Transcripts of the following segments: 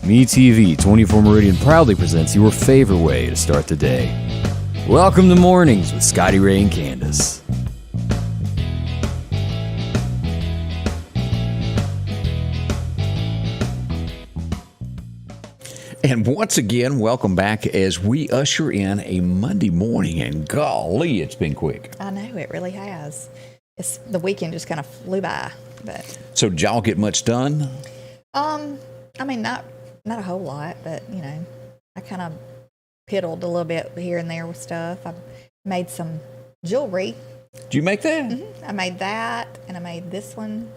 MeTV 24 Meridian proudly presents your favorite way to start the day. Welcome to Mornings with Scotty Ray and Candace. And once again, welcome back as we usher in a Monday morning, and golly, it's been quick. I know, it really has. The weekend just kind of flew by. But So did y'all get much done? I mean, not a whole lot, but, you know, I kind of piddled a little bit here and there with stuff. I made some jewelry. Did you make that? I made that, and I made this one.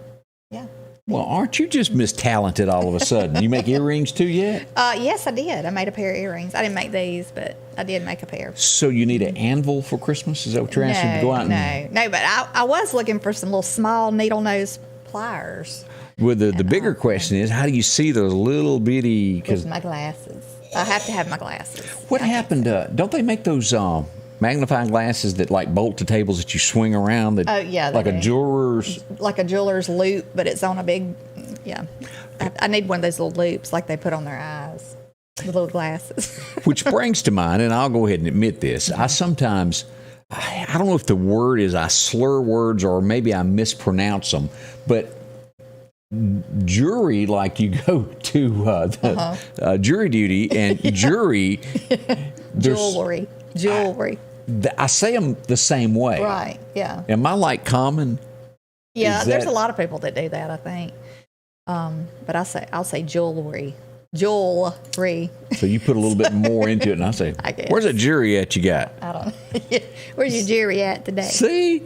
Yeah. Well, aren't you just mistalented all of a sudden? You make earrings too yet? Yes, I did. I made a pair of earrings. I didn't make these, but I did make a pair. So you need an anvil for Christmas? Is that what you're asking to go out and... No, but I was looking for some little small needle nose pliers. Well, the bigger question is, how do you see those little bitty... With my glasses. I have to have my glasses. What happened? Don't they make those magnifying glasses that like bolt to tables that you swing around? That, oh, yeah. Like a jeweler's... Like a jeweler's loop, but it's on a big... Yeah. I need one of those little loops like they put on their eyes. The little glasses. Which brings to mind, and I'll go ahead and admit this, I sometimes... I don't know if the word is I slur words or maybe I mispronounce them, but... jury, like you go to jury duty and jury. Jewelry. I say them the same way. Right, yeah. Am I like common? Yeah, there's a lot of people that do that, I think. But I'll say jewelry. Jewelry. So you put a little bit more into it, and I say, where's that jury at you got? I don't know. Where's your jury at today? See?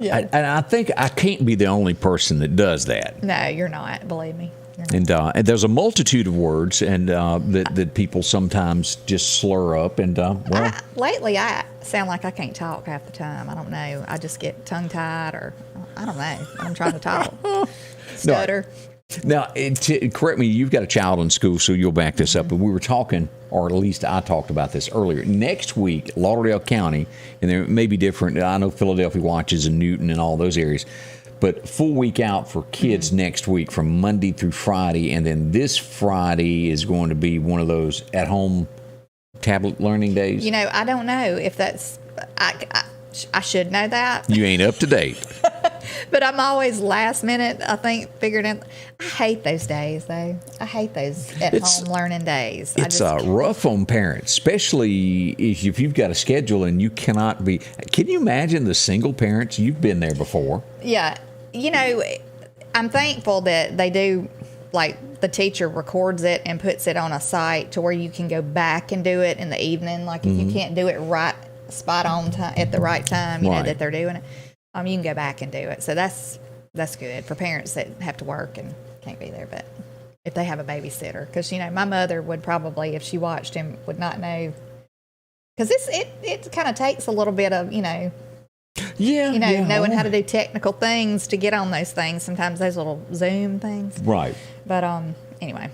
Yeah. And I think I can't be the only person that does that. No, you're not. Believe me. And there's a multitude of words and that people sometimes just slur up. And lately, I sound like I can't talk half the time. I don't know. I just get tongue tied, or I don't know. I'm trying to talk. Stutter. Now, correct me, you've got a child in school, so you'll back this up. But we were talking, or at least I talked about this earlier. Next week, Lauderdale County, and there may be different. I know Philadelphia watches and Newton and all those areas. But full week out for kids next week from Monday through Friday. And then this Friday is going to be one of those at-home tablet learning days. You know, I don't know if that's... I should know that. You ain't up to date. But I'm always last minute, I think, figuring out. I hate those days, though. I hate those at-home learning days. It's rough on parents, especially if you've got a schedule and you cannot be. Can you imagine the single parents? You've been there before. Yeah. You know, I'm thankful that they do, like, the teacher records it and puts it on a site to where you can go back and do it in the evening. Like, if you can't do it right, spot on time, at the right time, you know, that they're doing it. You can go back and do it. So that's good for parents that have to work and can't be there. But if they have a babysitter, because, you know, my mother would probably, if she watched him, would not know. Because it kind of takes a little bit of, knowing how to do technical things to get on those things. Sometimes those little Zoom things. Right. But anyway.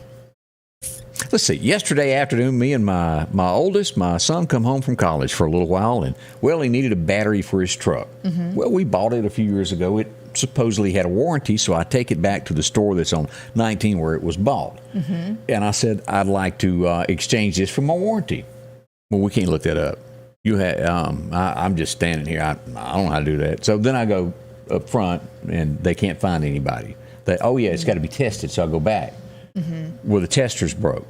Let's see. Yesterday afternoon, me and my oldest, my son, come home from college for a little while, and, well, he needed a battery for his truck. Mm-hmm. Well, we bought it a few years ago. It supposedly had a warranty, so I take it back to the store that's on 19 where it was bought. Mm-hmm. And I said, I'd like to exchange this for my warranty. Well, we can't look that up. I'm just standing here. I don't know how to do that. So then I go up front, and they can't find anybody. It's got to be tested, so I go back. Mm-hmm. Well, the tester's broke.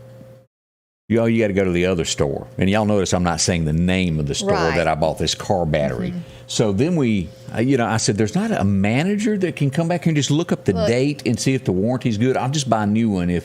You got to go to the other store. And y'all notice I'm not saying the name of the store that I bought this car battery. Mm-hmm. So then I said, there's not a manager that can come back here and just look up the date and see if the warranty's good. I'll just buy a new one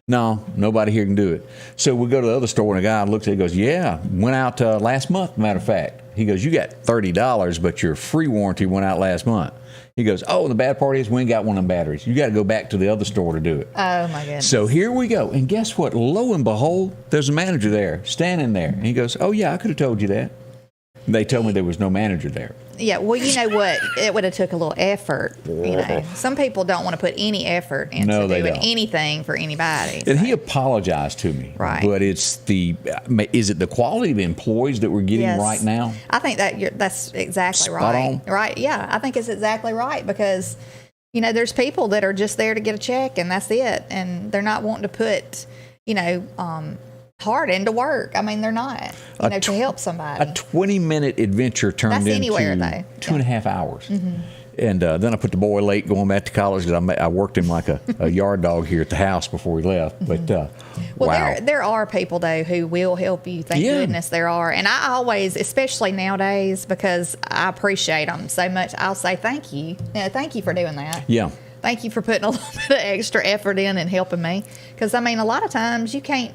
nobody here can do it. So we go to the other store, and a guy looks at it and goes, yeah, went out last month, matter of fact. He goes, you got $30, but your free warranty went out last month. He goes, the bad part is we ain't got one of them batteries. You got to go back to the other store to do it. Oh, my goodness. So here we go. And guess what? Lo and behold, there's a manager there, standing there. And he goes, I could have told you that. And they told me there was no manager there. Yeah, well, you know what? It would have took a little effort. Some people don't want to put any effort into doing anything for anybody. And he apologized to me. Right. But is it the quality of employees that we're getting right now? I think that's exactly Spot on. Right. Yeah, I think it's exactly right because, there's people that are just there to get a check and that's it. And they're not wanting to put hardened to work. I mean, they're not, to help somebody. A 20-minute adventure turned That's into anywhere, though. 2.5 hours. And then I put the boy late going back to college because I worked him like a yard dog here at the house before we left. But wow. There are people, though, who will help you. Thank goodness there are. And I always, especially nowadays, because I appreciate them so much, I'll say thank you. Thank you for doing that. Yeah. Thank you for putting a little bit of extra effort in and helping me. Because, I mean, a lot of times you can't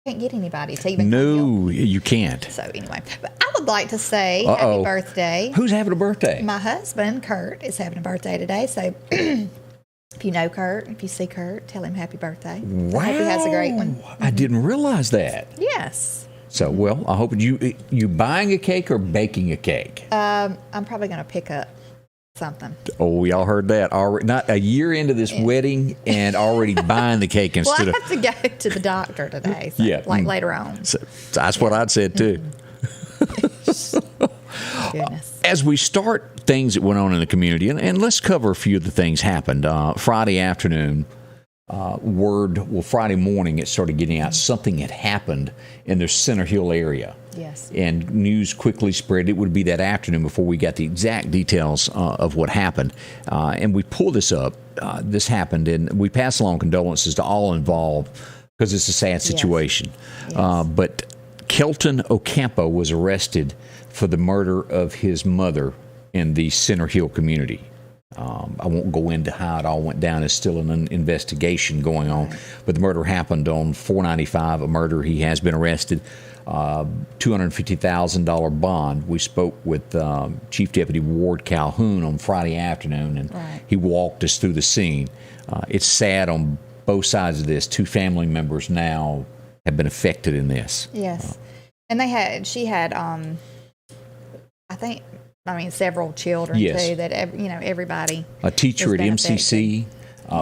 get anybody to even No, you can't. So anyway, but I would like to say happy birthday. Who's having a birthday? My husband, Kurt, is having a birthday today. So if you know Kurt, if you see Kurt, tell him happy birthday. Wow. I hope he has a great one. I didn't realize that. Yes. So, well, I hope you buying a cake or baking a cake? I'm probably going to pick up something. Oh, y'all heard that already? Not a year into this wedding and already buying the cake instead I have to go to the doctor today. So, later on. So that's what I'd said too. Goodness. As we start things that went on in the community, and let's cover a few of the things happened. Friday afternoon, Friday morning, it started getting out. Something had happened in the Center Hill area. Yes. And news quickly spread. It would be that afternoon before we got the exact details of what happened. And we pulled this up. This happened, and we pass along condolences to all involved because it's a sad situation. Yes. But Kelton Ocampo was arrested for the murder of his mother in the Center Hill community. I won't go into how it all went down. It's still an investigation going on. But the murder happened on 495, a murder. He has been arrested. $250,000 bond. We spoke with Chief Deputy Ward Calhoun on Friday afternoon, and he walked us through the scene. It's sad on both sides of this. Two family members now have been affected in this. Yes. And she had, several children too, that, everybody. A teacher at MCC,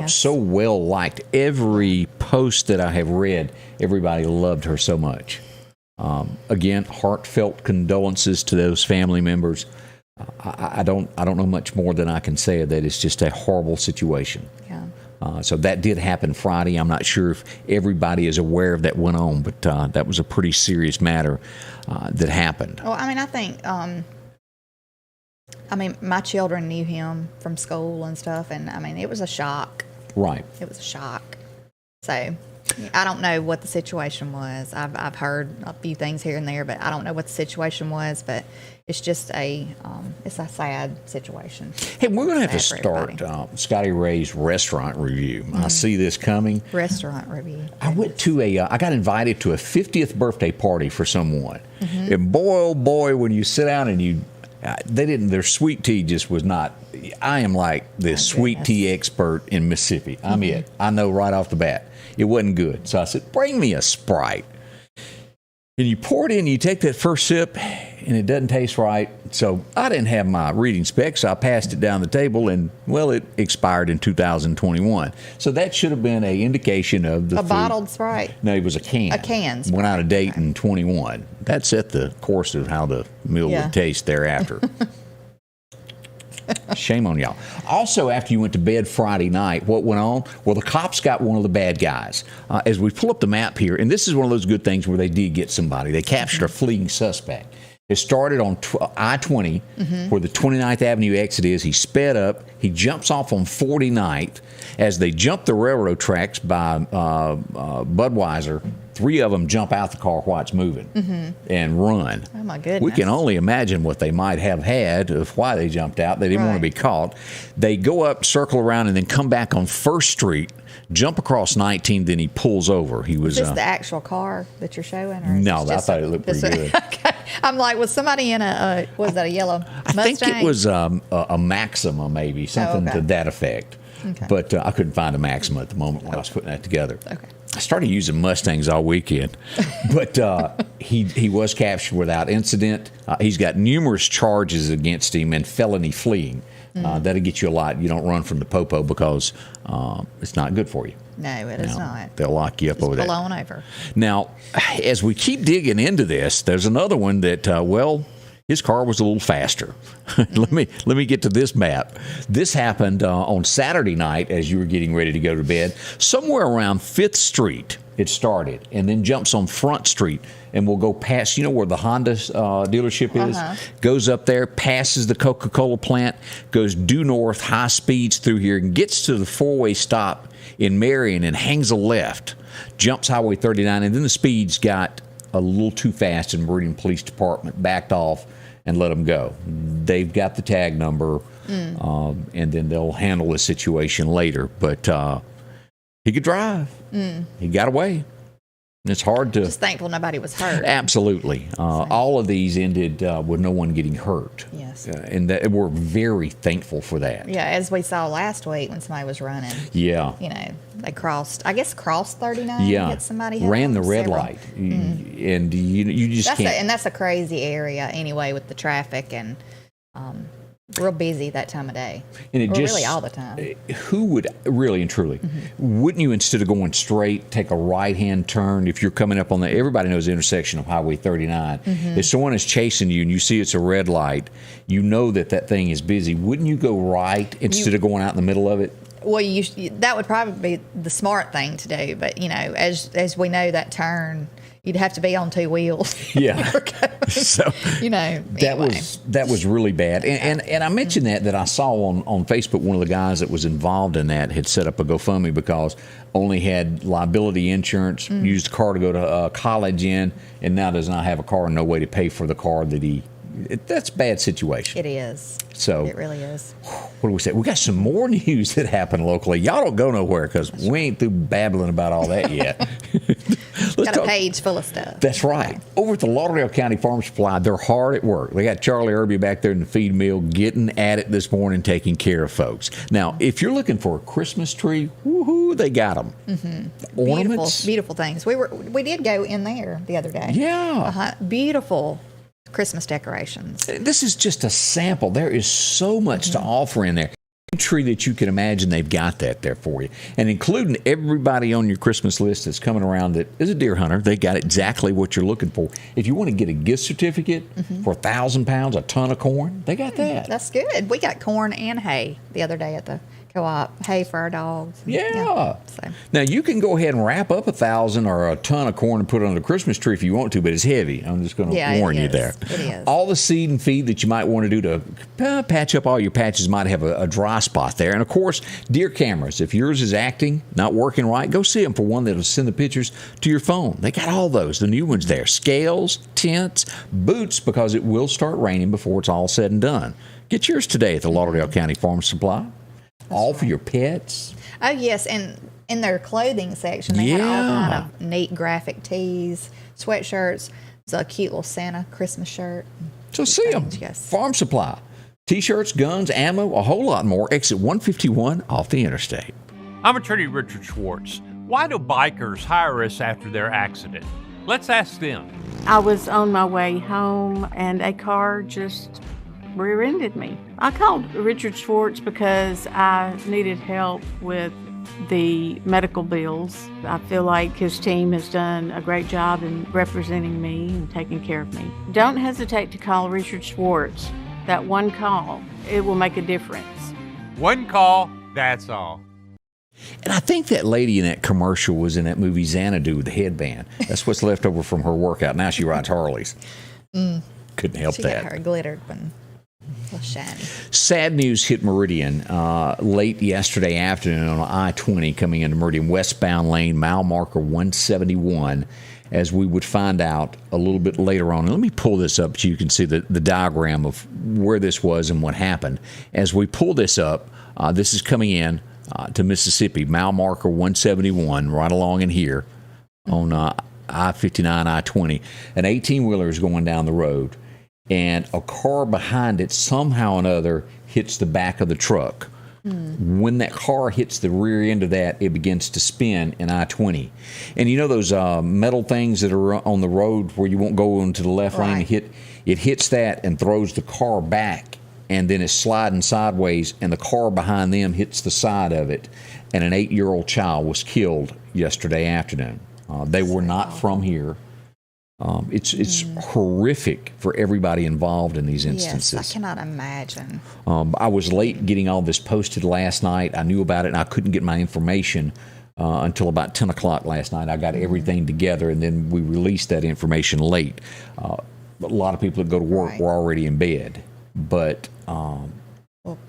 so well liked. Every post that I have read, everybody loved her so much. Again, heartfelt condolences to those family members. I don't know much more than I can say that it's just a horrible situation. Yeah. So that did happen Friday. I'm not sure if everybody is aware of that went on, but that was a pretty serious matter that happened. Well, I think, my children knew him from school and stuff, and it was a shock. Right. It was a shock. So I don't know what the situation was. I've heard a few things here and there, but I don't know what the situation was. But it's just it's a sad situation. Hey, we're going to have to start Scotty Ray's restaurant review. I see this coming. Restaurant review. I went to I got invited to a 50th birthday party for someone. And boy, oh boy, when you sit down and their sweet tea just was not. I am like the sweet tea expert in Mississippi. I'm it. I know right off the bat. It wasn't good. So I said, bring me a Sprite. And you pour it in, you take that first sip, and it doesn't taste right. So I didn't have my reading specs. So I passed it down the table, and, it expired in 2021. So that should have been an indication of the food. Bottled Sprite? No, it was a can. A can Sprite. Went out of date in 21. That set the course of how the meal would taste thereafter. Shame on y'all. Also, after you went to bed Friday night, what went on? Well, the cops got one of the bad guys. As we pull up the map here, and this is one of those good things where they did get somebody. They captured a fleeing suspect. It started on I-20, where the 29th Avenue exit is. He sped up. He jumps off on 49th. As they jump the railroad tracks by Budweiser, three of them jump out the car while it's moving and run. Oh, my goodness. We can only imagine what they might have had of why they jumped out. They didn't want to be caught. They go up, circle around, and then come back on 1st Street, jump across 19, then he pulls over. He was. Is this the actual car that you're showing? Or no, I thought it looked pretty good. Okay. I'm like, was somebody in was that a yellow Mustang? I think it was a Maxima, maybe, something to that effect. Okay. But I couldn't find a Maxima at the moment when I was putting that together. Okay. I started using Mustangs all weekend, but he was captured without incident. He's got numerous charges against him and felony fleeing. That'll get you a lot. You don't run from the popo because it's not good for you. No, it is not. They'll lock you up over that. Pull on over. Now, as we keep digging into this, there's another one that, his car was a little faster. Let me get to this map. This happened on Saturday night as you were getting ready to go to bed, somewhere around 5th Street it started, and then jumps on Front Street and will go past, where the Honda dealership is, goes up there, passes the Coca-Cola plant, goes due north, high speeds through here, and gets to the four-way stop in Marion and hangs a left, jumps Highway 39, and then the speeds got a little too fast, and Meridian Police Department backed off and let him go. They've got the tag number, and then they'll handle the situation later. But he could drive. He got away. And it's hard to... Just thankful nobody was hurt. Absolutely. All of these ended with no one getting hurt. Yes. And we're very thankful for that. Yeah, as we saw last week when somebody was running. Yeah. They crossed 39. Yeah. Hit somebody. Ran the red light. And you just can't... And that's a crazy area anyway with the traffic and... real busy that time of day. And it really all the time. Who would, really and truly, wouldn't you, instead of going straight, take a right-hand turn if you're coming up on everybody knows the intersection of Highway 39. If someone is chasing you and you see it's a red light, you know that thing is busy. Wouldn't you go right instead of going out in the middle of it? Well, that would probably be the smart thing to do. But, as we know, that turn... You'd have to be on two wheels. Yeah. So that was really bad. And I mentioned that I saw on Facebook, one of the guys that was involved in that had set up a GoFundMe because only had liability insurance, used a car to go to college in, and now does not have a car and no way to pay for the car that that's a bad situation. It is. So it really is. What do we say? We got some more news that happened locally. Y'all don't go nowhere because we ain't through babbling about all that yet. Got a page full of stuff. That's right. Over at the Lauderdale County Farm Supply, they're hard at work. They got Charlie Irby back there in the feed mill getting at it this morning, taking care of folks. Now, if you're looking for a Christmas tree, woohoo, they got them. Ornaments. Beautiful things. We did go in there the other day. Yeah. Beautiful Christmas decorations. This is just a sample. There is so much to offer in there. Any tree that you can imagine, they've got that there for you. And including everybody on your Christmas list that's coming around that is a deer hunter, they got exactly what you're looking for. If you want to get a gift certificate for 1,000 pounds, a ton of corn, they got that. That's good. We got corn and hay the other day at the co-op, hay for our dogs. So. Now, you can go ahead and wrap up 1,000 or a ton of corn and put it on the Christmas tree if you want to, but it's heavy. I'm just going to warn you there. It is. All the seed and feed that you might want to do to patch up all your patches might have a dry spot there. And, of course, deer cameras. If yours is acting, not working right, go see them for one that'll send the pictures to your phone. They got all those, the new ones there. Scales, tents, boots, because it will start raining before it's all said and done. Get yours today at the Lauderdale County Farm Supply. All for your pets. Oh, yes, and in their clothing section, they had all kind of neat graphic tees, sweatshirts. There's a cute little Santa Christmas shirt. So see them. Yes. Farm Supply. T-shirts, guns, ammo, a whole lot more. Exit 151 off the interstate. I'm Attorney Richard Schwartz. Why do bikers hire us after their accident? Let's ask them. I was on my way home and a car just rear-ended me. I called Richard Schwartz because I needed help with the medical bills. I feel like his team has done a great job in representing me and taking care of me. Don't hesitate to call Richard Schwartz. That one call, it will make a difference. One call, that's all. And I think that lady in that commercial was in that movie Xanadu with the headband. That's what's left over from her workout. Now she rides Harleys. Couldn't help she that. Got her glittered one. Shiny. Sad news hit Meridian late yesterday afternoon on I-20 coming into Meridian westbound lane, mile marker 171, as we would find out a little bit later on. And let me pull this up so you can see the diagram of where this was and what happened. As we pull this up, this is coming in to Mississippi, mile marker 171, right along in here on I-59, I-20. An 18-wheeler is going down the road, and a car behind it somehow or another hits the back of the truck. When that car hits the rear end of that, it begins to spin in I-20. And you know those metal things that are on the road where you won't go into the left lane? It hits that and throws the car back, and then it's sliding sideways, and the car behind them hits the side of it. And an 8-year-old child was killed yesterday afternoon. They were not from here. It's horrific for everybody involved in these instances. Yes, I cannot imagine. I was late getting all this posted last night. I knew about it, and I couldn't get my information until about 10 o'clock last night. I got everything together, and then we released that information late. A lot of people that go to work were already in bed. But well,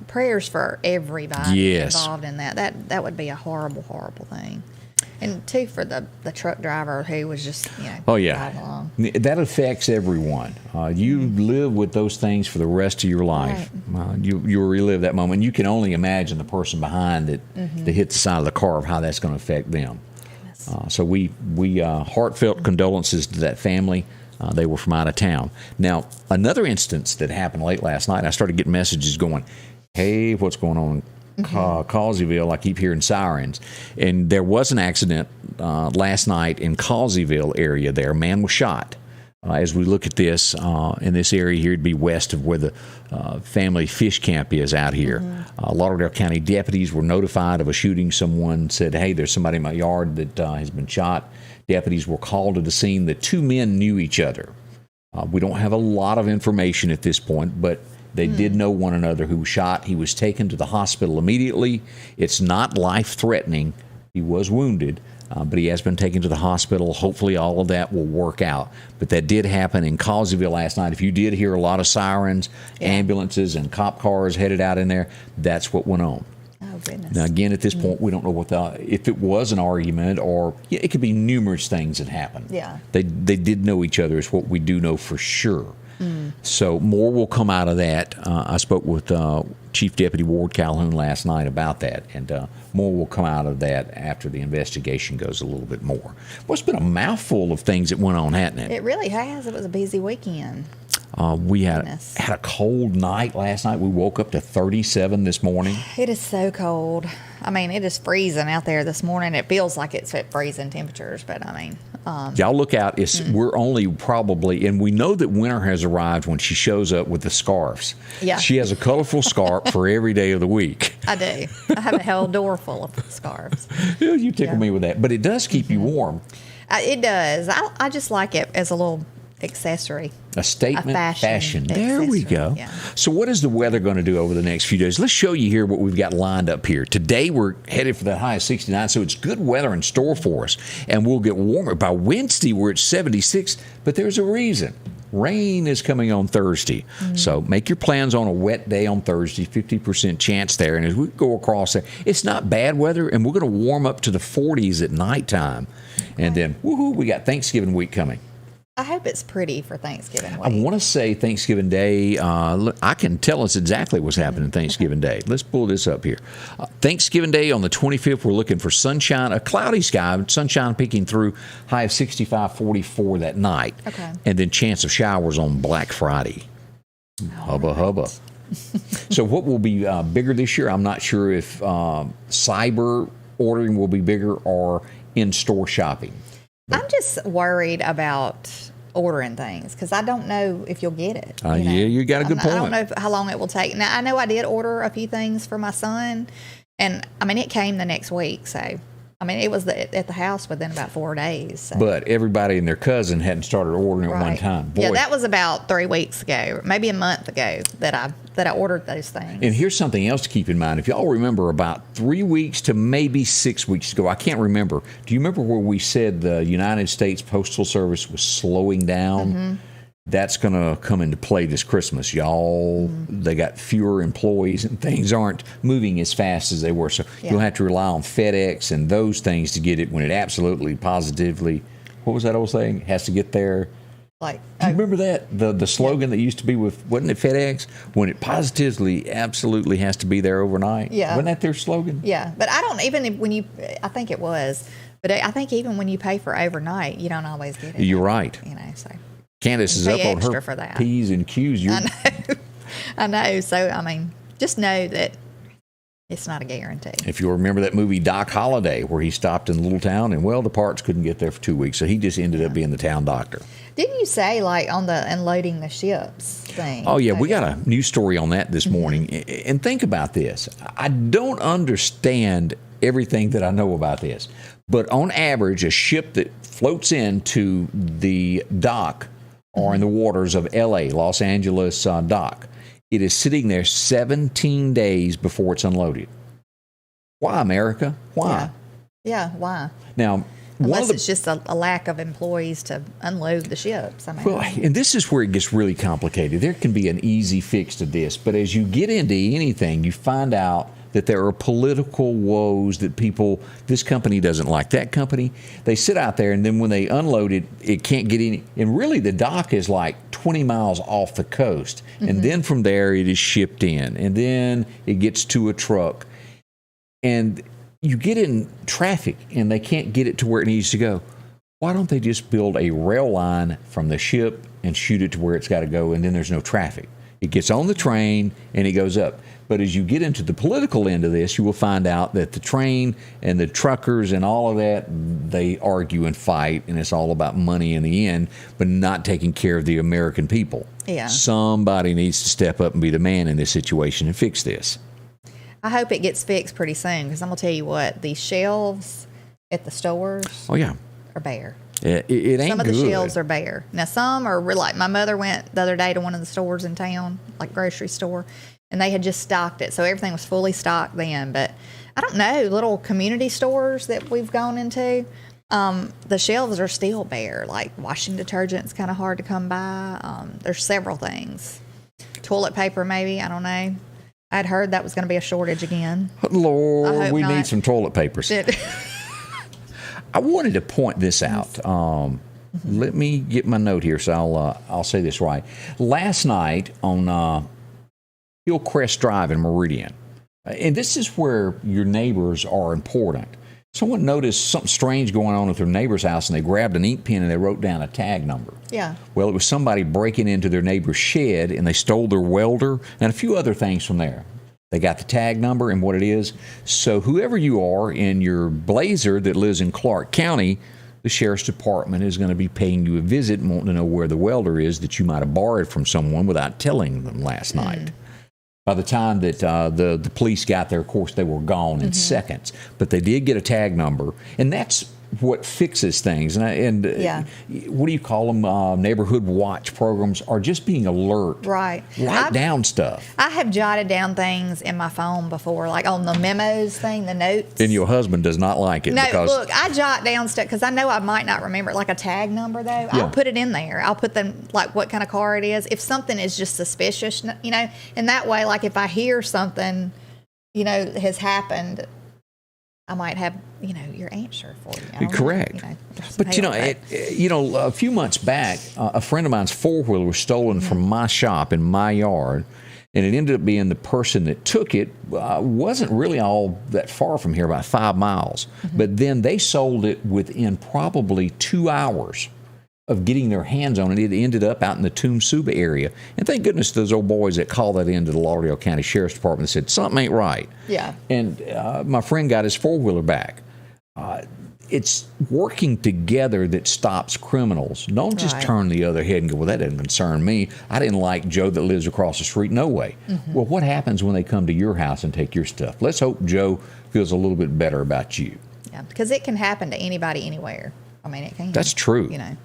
prayers for everybody Yes. involved in that. That would be a horrible, horrible thing. And too for the truck driver who was just driving along. That affects everyone. You live with those things for the rest of your life. You relive that moment. You can only imagine the person behind that hit the side of the car of how that's going to affect them. So we heartfelt condolences to that family. They were from out of town. Now, another instance that happened late last night, I started getting messages going, hey, what's going on in Causeyville? I keep hearing sirens. And there was an accident last night in Causeyville area there. A man was shot. As we look at this, in this area here, it'd be west of where the family fish camp is out here. Lauderdale County deputies were notified of a shooting. Someone said, hey, there's somebody in my yard that has been shot. Deputies were called to the scene. The two men knew each other. We don't have a lot of information at this point, but they did know one another who was shot. He was taken to the hospital immediately. It's not life-threatening. He was wounded, but he has been taken to the hospital. Hopefully all of that will work out. But that did happen in Causeyville last night. If you did hear a lot of sirens, ambulances, and cop cars headed out in there, that's what went on. Oh, goodness. Now, again, at this point, we don't know what if it was an argument or it could be numerous things that happened. Yeah. They did know each other is what we do know for sure. So more will come out of that. I spoke with Chief Deputy Ward Calhoun last night about that, and more will come out of that after the investigation goes a little bit more. Well, it's been a mouthful of things that went on, hasn't it? It really has. It was a busy weekend. We had a cold night last night. We woke up to 37 this morning. It is so cold. I mean, it is freezing out there this morning. It feels like it's at freezing temperatures, but I mean... Y'all look out. We're only probably, and we know that winter has arrived when she shows up with the scarves. Yeah. She has a colorful scarf for every day of the week. I do. I have a whole door full of scarves. You tickle me with that. But it does keep you warm. It does. I just like it as a little accessory. A statement fashion. accessory. There we go. Yeah. So what is the weather going to do over the next few days? Let's show you here what we've got lined up here. Today we're headed for that high of 69, so it's good weather in store for us. And we'll get warmer. By Wednesday we're at 76, but there's a reason. Rain is coming on Thursday. So make your plans on a wet day on Thursday, 50% chance there. And as we go across there, it's not bad weather, and we're going to warm up to the 40s at nighttime. And then, woohoo, we got Thanksgiving week coming. I hope it's pretty for Thanksgiving week. I want to say Thanksgiving Day. I can tell us exactly what's happening Thanksgiving Day. Let's pull this up here. Thanksgiving Day on the 25th, we're looking for sunshine, a cloudy sky, sunshine peeking through, high of 65, 44 that night. Okay. And then chance of showers on Black Friday. Hubba, hubba. So what will be bigger this year? I'm not sure if cyber ordering will be bigger or in-store shopping. I'm just worried about ordering things because I don't know if you'll get it. Yeah, you got a good point. I don't know how long it will take. Now, I know I did order a few things for my son, and I mean, it came the next week. So, I mean, it was at the house within about 4 days. So. But everybody and their cousin hadn't started ordering at one time. Boy. Yeah, that was about 3 weeks ago, maybe a month ago that I ordered those things. And here's something else to keep in mind. If y'all remember about 3 weeks to maybe 6 weeks ago, I can't remember. Do you remember where we said the United States Postal Service was slowing down? That's going to come into play this Christmas, y'all. They got fewer employees and things aren't moving as fast as they were. So you'll have to rely on FedEx and those things to get it when it absolutely, positively, what was that old saying? Has to get there. Like, do you remember that? The slogan that used to be with, wasn't it FedEx? When it positively, absolutely has to be there overnight. Yeah. Wasn't that their slogan? Yeah, but I don't even when you, I think it was, but I think even when you pay for overnight, you don't always get it. You're right. You know, so. Candace is up on her for that. P's and Q's. I know. I know. So, I mean, just know that it's not a guarantee. If you remember that movie Doc Holliday, where he stopped in a little town and, well, the parts couldn't get there for 2 weeks. So he just ended up being the town doctor. Didn't you say, like, on the unloading the ships thing? Oh, yeah. We got a news story on that this morning. And think about this. I don't understand everything that I know about this. But on average, a ship that floats into the dock or in the waters of L.A., Los Angeles dock, it is sitting there 17 days before it's unloaded. Why, America? Why? Yeah, why? Now, Unless it's just a lack of employees to unload the ships. I mean, well, and this is where it gets really complicated. There can be an easy fix to this, but as you get into anything, you find out that there are political woes that this company doesn't like that company. They sit out there, and then when they unload it, it can't get any. And really, the dock is like 20 miles off the coast. And then from there, it is shipped in. And then it gets to a truck. And you get in traffic, and they can't get it to where it needs to go. Why don't they just build a rail line from the ship and shoot it to where it's got to go, and then there's no traffic? It gets on the train, and it goes up. But as you get into the political end of this, you will find out that the train and the truckers and all of that, they argue and fight, and it's all about money in the end, but not taking care of the American people. Yeah. Somebody needs to step up and be the man in this situation and fix this. I hope it gets fixed pretty soon, because I'm going to tell you what, these shelves at the stores are bare. It ain't Some of the good. shelves are bare. Now, some are like, my mother went the other day to one of the stores in town, like grocery store, and they had just stocked it. So everything was fully stocked then. But I don't know, little community stores that we've gone into, the shelves are still bare. Like washing detergent's kind of hard to come by. There's several things. Toilet paper, maybe, I don't know. I'd heard that was going to be a shortage again. Lord, we not. need some toilet papers. I wanted to point this out. Let me get my note here, so I'll say this right. Last night on Hillcrest Drive in Meridian, and this is where your neighbors are important. Someone noticed something strange going on at their neighbor's house, and they grabbed an ink pen and they wrote down a tag number. Yeah. Well, it was somebody breaking into their neighbor's shed, and they stole their welder and a few other things from there. They got the tag number and what it is. So whoever you are in your Blazer that lives in Clark County, the sheriff's department is going to be paying you a visit and wanting to know where the welder is that you might have borrowed from someone without telling them last night. By the time that the police got there, of course, they were gone in seconds. But they did get a tag number, and that's what fixes things. And what do you call them? Neighborhood watch programs are just being alert. Right. Write down stuff. I have jotted down things in my phone before, like on the memos thing, the notes. And your husband does not like it. No, because look, I jot down stuff because I know I might not remember it, like a tag number, though. Yeah. I'll put it in there. I'll put them, like what kind of car it is. If something is just suspicious, you know, and that way, like if I hear something, you know, has happened, I might have, you know, your answer for you. I don't Correct. know, But, a few months back, a friend of mine's four-wheeler was stolen from my shop in my yard, and it ended up being the person that took it wasn't really all that far from here, about 5 miles. But then they sold it within probably 2 hours of getting their hands on it. It ended up out in the Toom-Suba area. And thank goodness those old boys that called that into the Lauderdale County Sheriff's Department and said, something ain't right. Yeah. And my friend got his four-wheeler back. It's working together that stops criminals. Don't just turn the other head and go, well, that doesn't concern me. I didn't like Joe that lives across the street. No way. Well, what happens when they come to your house and take your stuff? Let's hope Joe feels a little bit better about you. Yeah, because it can happen to anybody anywhere. I mean, it can. That's true. You know.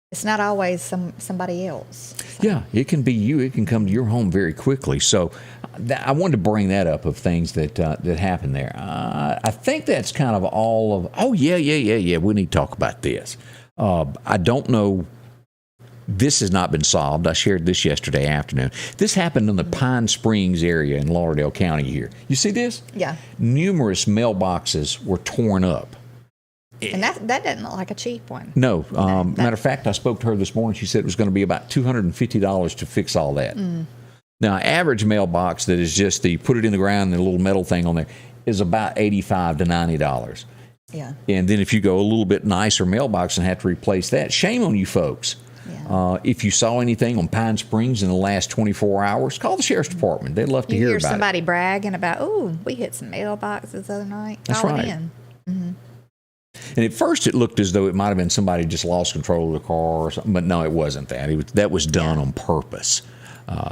It's not always somebody else. So. Yeah, it can be you. It can come to your home very quickly. So I wanted to bring that up of things that happened there. I think that's kind of all of, we need to talk about this. I don't know. This has not been solved. I shared this yesterday afternoon. This happened in the Pine Springs area in Lauderdale County here. You see this? Yeah. Numerous mailboxes were torn up. And that doesn't look like a cheap one. No. Matter of fact, I spoke to her this morning. She said it was going to be about $250 to fix all that. Now, average mailbox that is just the put it in the ground and a little metal thing on there is about $85 to $90. Yeah. And then if you go a little bit nicer mailbox and have to replace that, shame on you folks. Yeah. If you saw anything on Pine Springs in the last 24 hours, call the Sheriff's Department. They'd love to You hear hear about somebody it. bragging about, we hit some mailboxes the other night. That's Call right. it in. And at first it looked as though it might have been somebody just lost control of the car or something, but no, it wasn't that. That was done on purpose.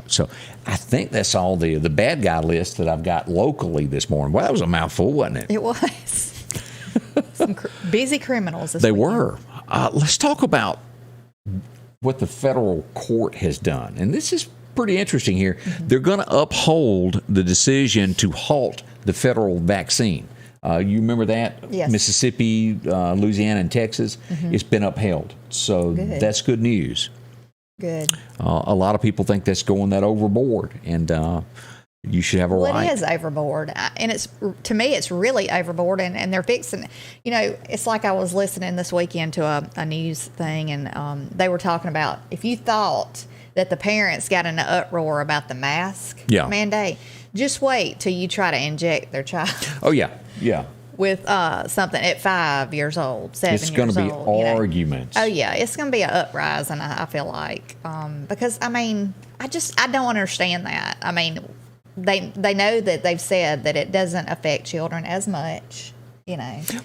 So I think that's all the bad guy list that I've got locally this morning. Well, that was a mouthful, wasn't it? It was. Some busy criminals this They weekend. were. Let's talk about what the federal court has done. And this is pretty interesting here. They're going to uphold the decision to halt the federal vaccine. You remember that? Yes. Mississippi, Louisiana, and Texas. It's been upheld. So Good. that's good news. Good. A lot of people think that's going that overboard, and you should have a Well, right. it is overboard, and to me, it's really overboard, and they're fixing. It's like I was listening this weekend to a news thing, and they were talking about if you thought that the parents got in an uproar about the mask mandate, just wait till you try to inject their child. Oh yeah, yeah. With something at 5 years old, 7 It's years going to be old. arguments. Oh yeah, it's going to be an uprising. I feel like because I don't understand that. I mean, they know that they've said that it doesn't affect children as much.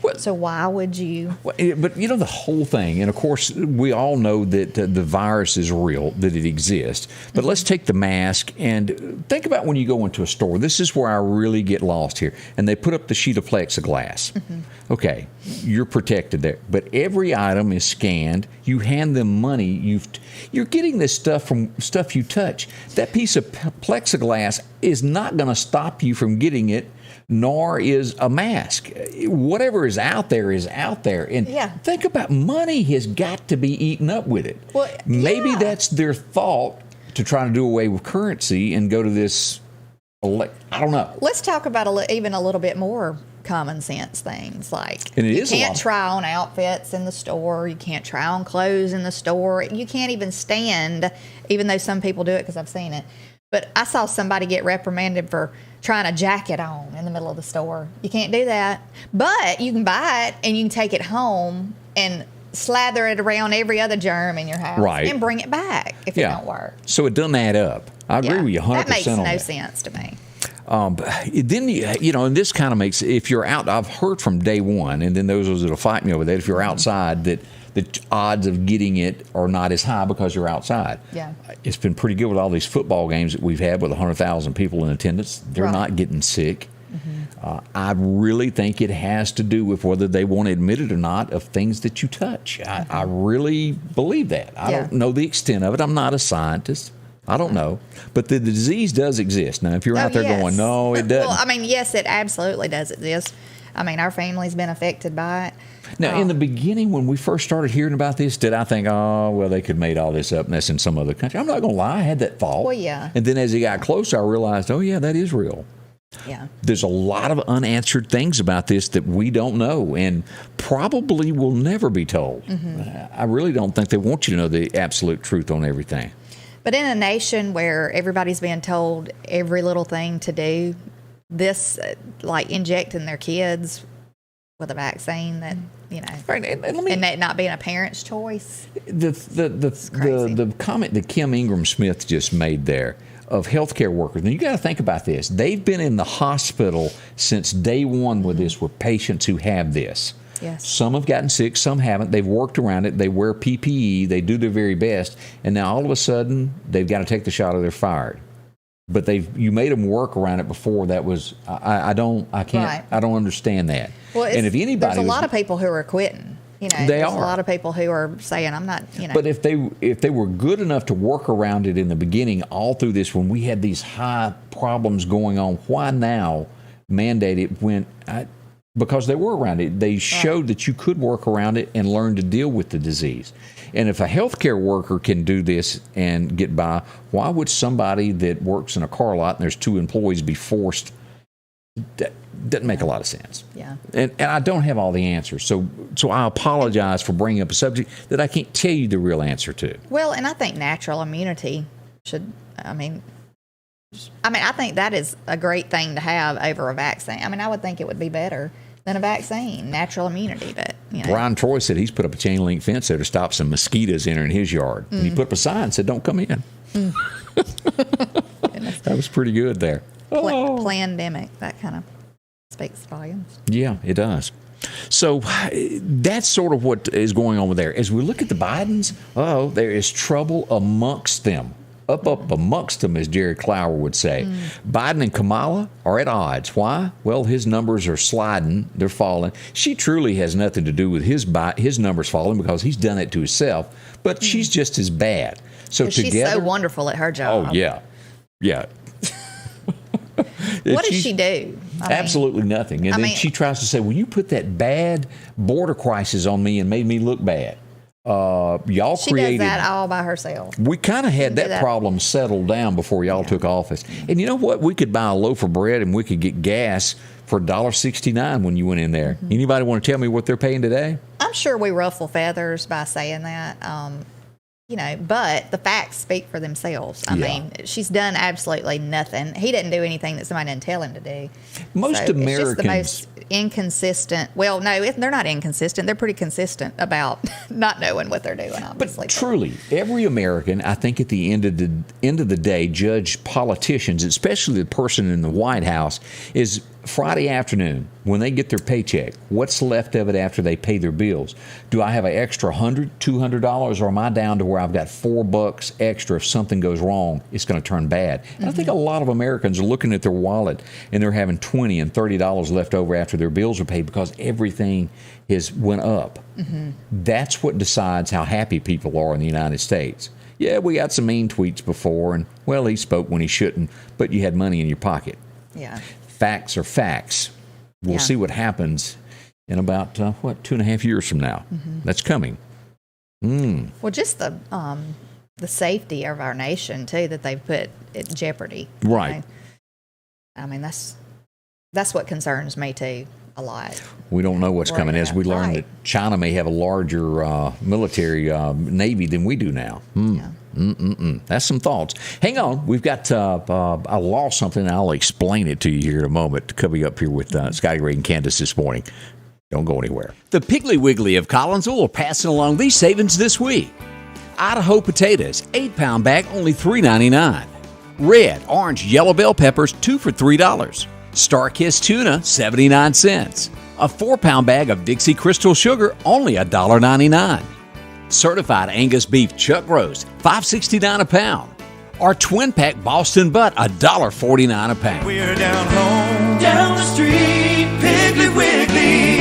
Well, so why would you? But the whole thing, and of course we all know that the virus is real, that it exists. But let's take the mask and think about when you go into a store. This is where I really get lost here. And they put up the sheet of plexiglass. Okay, you're protected there, but every item is scanned. You hand them money. You're getting this stuff from stuff you touch. That piece of plexiglass is not going to stop you from getting it. Nor is a mask. Whatever is out there is out there. And think about money has got to be eaten up with it. Well, maybe that's their thought to try to do away with currency and go to this. I don't know. Let's talk about even a little bit more common sense things like and you can't try on outfits in the store. You can't try on clothes in the store. You can't even stand, even though some people do it because I've seen it. But I saw somebody get reprimanded for trying a jacket on in the middle of the store. You can't do that. But you can buy it and you can take it home and slather it around every other germ in your house and bring it back if it don't work. So it doesn't add up. I agree with you 100% that makes on no that. sense to me. Then, and this kind of makes, if you're out, I've heard from day one, and then those that'll fight me over that, if you're outside, that the odds of getting it are not as high because you're outside. Yeah. It's been pretty good with all these football games that we've had with 100,000 people in attendance. They're not getting sick. I really think it has to do with whether they want to admit it or not of things that you touch. I really believe that. I don't know the extent of it. I'm not a scientist. I don't know. But the disease does exist. Now, if you're out there going, no, it doesn't. Well, I mean, yes, it absolutely does exist. I mean, our family's been affected by it. Now, in the beginning, when we first started hearing about this, did I think, oh, well, they could have made all this up and that's in some other country? I'm not going to lie. I had that thought. Well, yeah. And then as it got closer, I realized, oh, yeah, that is real. Yeah. There's a lot of unanswered things about this that we don't know and probably will never be told. I really don't think they want you to know the absolute truth on everything. But in a nation where everybody's being told every little thing to do, this, like injecting their kids with a vaccine that, Right, and that not being a parent's choice. The comment that Kim Ingram Smith just made there of healthcare workers. Now, you got to think about this. They've been in the hospital since day one with this, with patients who have this. Yes. Some have gotten sick, some haven't. They've worked around it. They wear PPE. They do their very best. And now all of a sudden, they've got to take the shot or they're fired. But you made them work around it before. That was I don't understand that. Well, and if anybody, there's a lot of people who are quitting. There's a lot of people who are saying, I'm not, But if they were good enough to work around it in the beginning, all through this, when we had these high problems going on, why now mandate it when? Because they were around it. They showed that you could work around it and learn to deal with the disease. And if a healthcare worker can do this and get by, why would somebody that works in a car lot and there's 2 employees be forced? That doesn't make a lot of sense. Yeah. And I don't have all the answers. So I apologize for bringing up a subject that I can't tell you the real answer to. Well, and I think natural immunity should, I think that is a great thing to have over a vaccine. I would think it would be better than a vaccine, natural immunity. But Brian Troy said he's put up a chain link fence there to stop some mosquitoes entering his yard. And he put up a sign that said, "Don't come in." That was pretty good there. Plandemic, that kind of speaks volumes. Yeah, it does. So that's sort of what is going on with there. As we look at the Bidens, there is trouble amongst them. Up amongst them, as Jerry Clower would say. Biden and Kamala are at odds. Why? Well, his numbers are sliding. They're falling. She truly has nothing to do with his numbers falling because he's done it to himself. But she's just as bad. So together, she's so wonderful at her job. Oh, yeah. Yeah. What does she do? Absolutely nothing. And then she tries to say, well, you put that bad border crisis on me and made me look bad. Y'all she created. She does that all by herself. We kind of had that problem settled down before y'all took office. And you know what? We could buy a loaf of bread and we could get gas for $1.69 when you went in there. Mm-hmm. Anybody want to tell me what they're paying today? I'm sure we ruffle feathers by saying that. But the facts speak for themselves. I mean, she's done absolutely nothing. He didn't do anything that somebody didn't tell him to do. Most Americans... It's just the most inconsistent... Well, no, they're not inconsistent. They're pretty consistent about not knowing what they're doing, obviously. But truly, every American, I think at the end of the day, judge politicians, especially the person in the White House, is Friday afternoon, when they get their paycheck, what's left of it after they pay their bills? Do I have an extra $100, $200, or am I down to where I've got $4 extra if something goes wrong, it's going to turn bad? And I think a lot of Americans are looking at their wallet and they're having $20 and $30 left over after their bills are paid because everything has went up. That's what decides how happy people are in the United States. Yeah, we got some mean tweets before, and, well, he spoke when he shouldn't, but you had money in your pocket. Yeah. Facts are facts. We'll see what happens in about, 2.5 years from now. That's coming. Well, just the safety of our nation, too, that they've put at jeopardy. Right. You know? I mean, that's what concerns me, too, a lot. We don't know what's coming as we learn that China may have a larger military navy than we do now. That's some thoughts. Hang on. We've got, I lost something. I'll explain it to you here in a moment to cover you up here with Scotty Ray and Candace this morning. Don't go anywhere. The Piggly Wiggly of Collinsville are passing along these savings this week. Idaho potatoes, 8-pound bag, only $3.99. Red, orange, yellow bell peppers, 2 for $3. Star-Kissed tuna, 79 cents. A 4-pound bag of Dixie Crystal Sugar, only $1.99. Certified Angus beef chuck roast, $5.69 a pound. Our twin-pack Boston butt, $1.49 a pound. We're down home, down the street, Piggly Wiggly.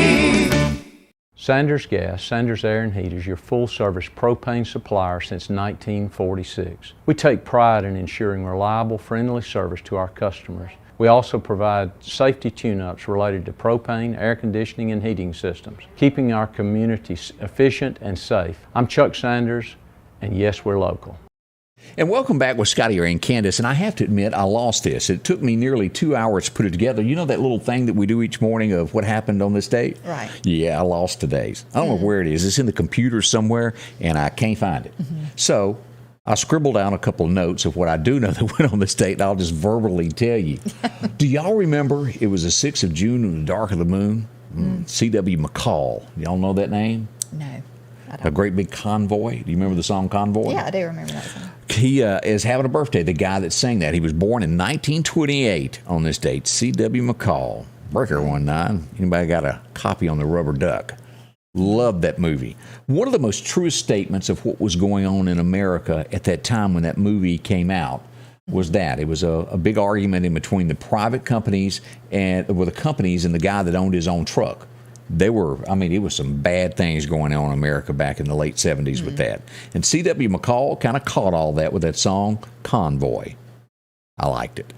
Sanders Gas, Sanders Air and Heat is your full-service propane supplier since 1946. We take pride in ensuring reliable, friendly service to our customers. We also provide safety tune-ups related to propane, air conditioning, and heating systems, keeping our community efficient and safe. I'm Chuck Sanders, and yes, we're local. And welcome back with Scotty Ray and Candace. And I have to admit, I lost this. It took me nearly 2 hours to put it together. You know that little thing that we do each morning of what happened on this date? Right. Yeah, I lost today's. I don't know where it is. It's in the computer somewhere, and I can't find it. So I scribbled down a couple of notes of what I do know that went on this date, and I'll just verbally tell you. Do y'all remember it was the 6th of June in the dark of the moon? C.W. McCall. Y'all know that name? No. A Great Big Convoy. Do you remember the song Convoy? Yeah, I do remember that song. He is having a birthday, the guy that sang that. He was born in 1928 on this date, C.W. McCall. Breaker 19. Anybody got a copy on the Rubber Duck? Loved that movie. One of the most truest statements of what was going on in America at that time when that movie came out was that. It was a big argument in between the private companies and the companies and the guy that owned his own truck. It was some bad things going on in America back in the late 70s with that. And C.W. McCall kind of caught all that with that song, Convoy. I liked it.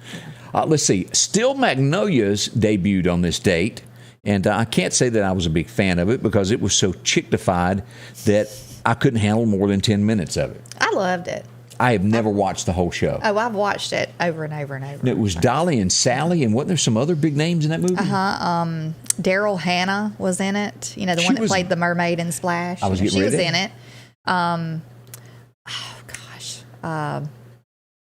Let's see. Still Magnolias debuted on this date. And I can't say that I was a big fan of it because it was so chick-ified that I couldn't handle more than 10 minutes of it. I loved it. I have never watched the whole show. Oh, I've watched it over and over and over. And it was Dolly and Sally, and wasn't there some other big names in that movie? Daryl Hannah was in it. You know, the one that played the mermaid in Splash. I was getting she ready. was in it.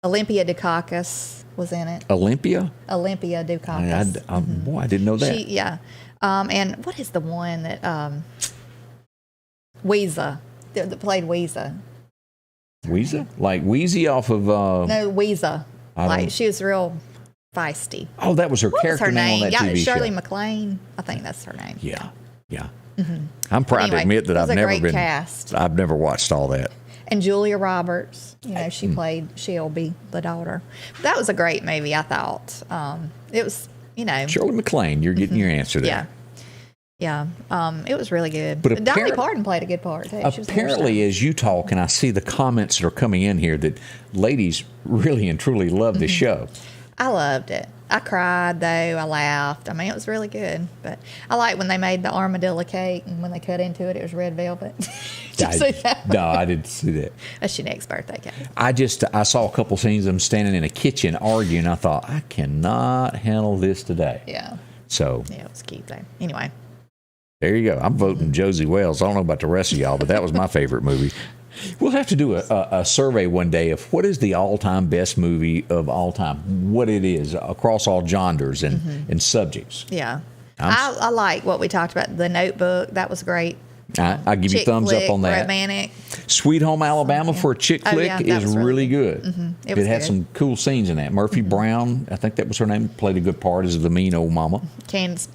Olympia Dukakis was in it. Olympia Dukakis. Boy, I didn't know that. And what is the one that Weezer that played Weezer? Weezer? Like Wheezy off of... No, Weezer. She was real feisty. Oh, that was her character name on that TV show. Shirley MacLaine. I think that's her name. Yeah. I'm proud to admit that I've never watched all that. And Julia Roberts, she played Shelby, the daughter. That was a great movie, I thought. It was, Shirley MacLaine, you're getting your answer there. Yeah. It was really good. But Dolly Parton played a good part, too. Apparently, as you talk, and I see the comments that are coming in here, that ladies really and truly love this show. I loved it. I cried though. I laughed. I mean, it was really good. But I like when they made the armadillo cake, and when they cut into it, it was red velvet. Did you see that? No, I didn't see that. That's your next birthday cake. I saw a couple scenes of them standing in a kitchen arguing. I thought, I cannot handle this today. Yeah. So Yeah, it was cute though. Anyway. there you go. I'm voting Josie Wells. I don't know about the rest of y'all, but that was my favorite movie. We'll have to do a survey one day of what is the all-time best movie of all time, what it is across all genres and subjects. Yeah. I like what we talked about. The Notebook. That was great. I give you Chick thumbs flick, up on that. Romantic. Sweet Home Alabama for a chick Oh, flick yeah, that is was really really good. It It, was had good. some cool scenes in that. Murphy Brown, I think that was her name, played a good part as the mean old mama. Candace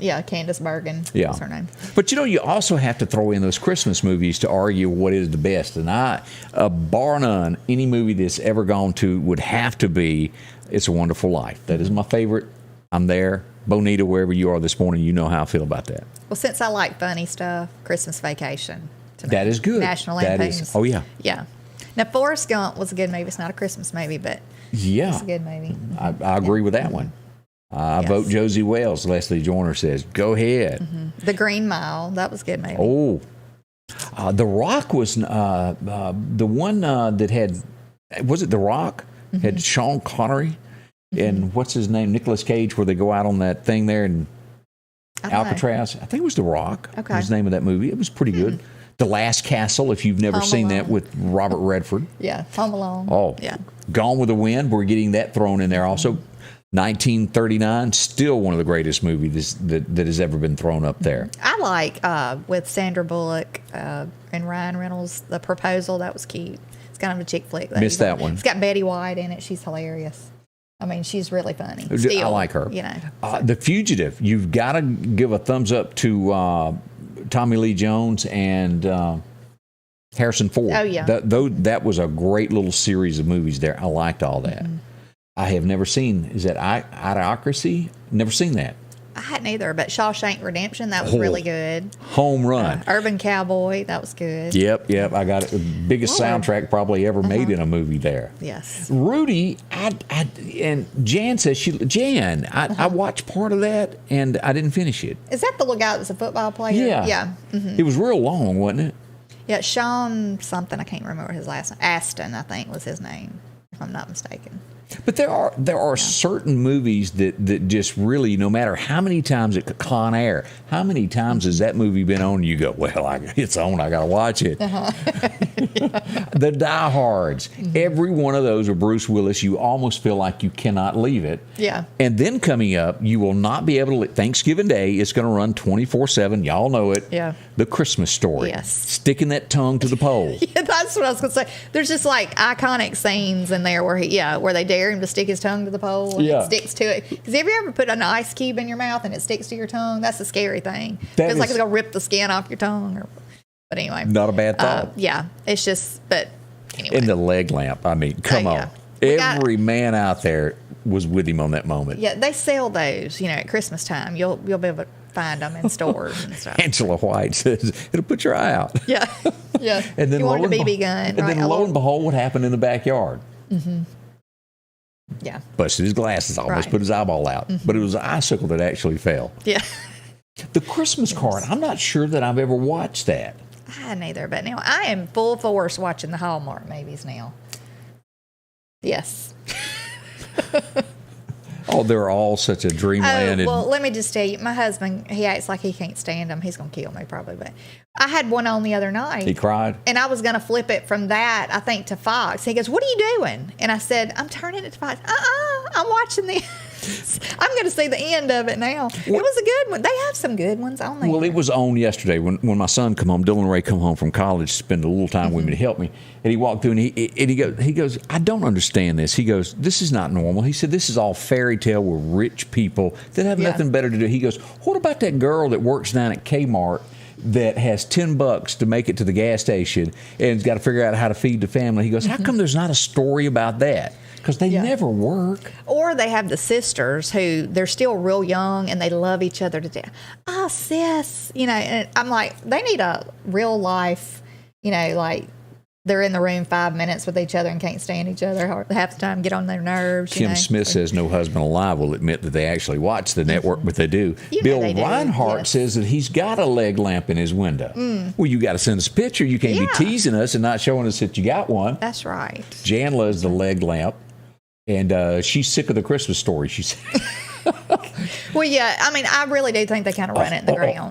Bergen. Yeah. Was her name. But you also have to throw in those Christmas movies to argue what is the best. And bar none, any movie that's ever gone to would have to be It's a Wonderful Life. That is my favorite. I'm there. Bonita, wherever you are this morning, you know how I feel about that. Well, since I like funny stuff, Christmas Vacation. To me. That is good. National That Lampoon's. is. Oh, yeah. Yeah. Now, Forrest Gump was a good movie. It's not a Christmas movie, but Yeah. it's a good movie. I agree with that one. I Yes. vote Josie Wells. Leslie Joyner says, go ahead. The Green Mile. That was a good movie. Oh, The Rock was the one that had, was it The Rock? Had Sean Connery and what's his name? Nicolas Cage, where they go out on that thing there in I don't know. Alcatraz. I think it was The Rock. Okay. Was the name of that movie. It was pretty good. The Last Castle, if you've never Home seen Alone. that with Robert Redford. Yeah. Home Alone. Oh, Yeah. Gone with the Wind. We're getting that thrown in there also. 1939, still one of the greatest movies that has ever been thrown up there. I like with Sandra Bullock and Ryan Reynolds, The Proposal. That was cute. It's kind of a chick flick. Missed that one. It's got Betty White in it. She's hilarious. I mean, she's really funny. I Still, like her. You know. The Fugitive. You've got to give a thumbs up to Tommy Lee Jones and Harrison Ford. Oh, yeah. That was a great little series of movies there. I liked all that. I have never seen, is that Idiocracy? Never seen that. I hadn't either, but Shawshank Redemption, that was really good. Home Run. Urban Cowboy, that was good. Yep. I got it. The biggest soundtrack probably ever made in a movie there. Yes. Rudy, and Jan says I watched part of that and I didn't finish it. Is that the little guy that was a football player? Yeah. Yeah. It was real long, wasn't it? Yeah, Sean something, I can't remember his last name. Aston, I think, was his name, if I'm not mistaken. But there are certain movies that just really, no matter how many times Con Air, how many times has that movie been on? You go, well, it's on. I got to watch it. The Die Hards, every one of those are Bruce Willis. You almost feel like you cannot leave it. Yeah. And then coming up, you will not be able to. Thanksgiving Day, it's going to run 24/7. Y'all know it. Yeah. The Christmas Story. Yes. Sticking that tongue to the pole. Yeah, that's what I was going to say. There's just like iconic scenes in there where where they dare him to stick his tongue to the pole and Yeah. it sticks to it. Because have you ever put an ice cube in your mouth and it sticks to your tongue? That's a scary thing. That It's like is- it's going to rip the skin off your tongue. But anyway. Not a bad thought. Yeah. It's just, but anyway. And the leg lamp. I mean, come yeah. on. We got- Every man out there was with him on that moment. Yeah, they sell those, at Christmas time. You'll be able to find them in stores and stuff. Angela White says it'll put your eye out. Yeah, yeah. And then you wanted a lo and BB gun, and right? then lo and behold, what happened in the backyard? Yeah, Busted his glasses, almost Right. put his eyeball out. But it was an icicle that actually fell. yeah. The Christmas card. I'm not sure that I've ever watched that. I hadn't either, but now I am full force watching the Hallmark movies now. Yes. Oh, they're all such a dreamland. Oh, well, let me just tell you, my husband, he acts like he can't stand them. He's going to kill me probably, but I had one on the other night. He cried. And I was going to flip it from that, I think, to Fox. He goes, "What are you doing?" And I said, "I'm turning it to Fox." I'm watching the. I'm going to see the end of it now. It was a good one. They have some good ones on there. Well, it was on yesterday when my son come home. Dylan Ray come home from college, spend a little time with me to help me, and he walked through and he goes, "I don't understand this." He goes, "This is not normal." He said, "This is all fairy tale with rich people that have nothing better to do." He goes, "What about that girl that works down at Kmart that has $10 to make it to the gas station and's got to figure out how to feed the family?" He goes, "How come there's not a story about that?" Because they never work. Or they have the sisters who they're still real young and they love each other to death. "Oh, sis," and I'm like, they need a real life, like they're in the room 5 minutes with each other and can't stand each other half the time, get on their nerves. Kim Smith says no husband alive will admit that they actually watch the network, but they do. Bill Reinhart says that he's got a leg lamp in his window. Well, you got to send us a picture. You can't be teasing us and not showing us that you got one. That's right. Jan loves the leg lamp, and she's sick of the Christmas Story, she said. Well, yeah, I mean, I really do think they kind of run it in the ground.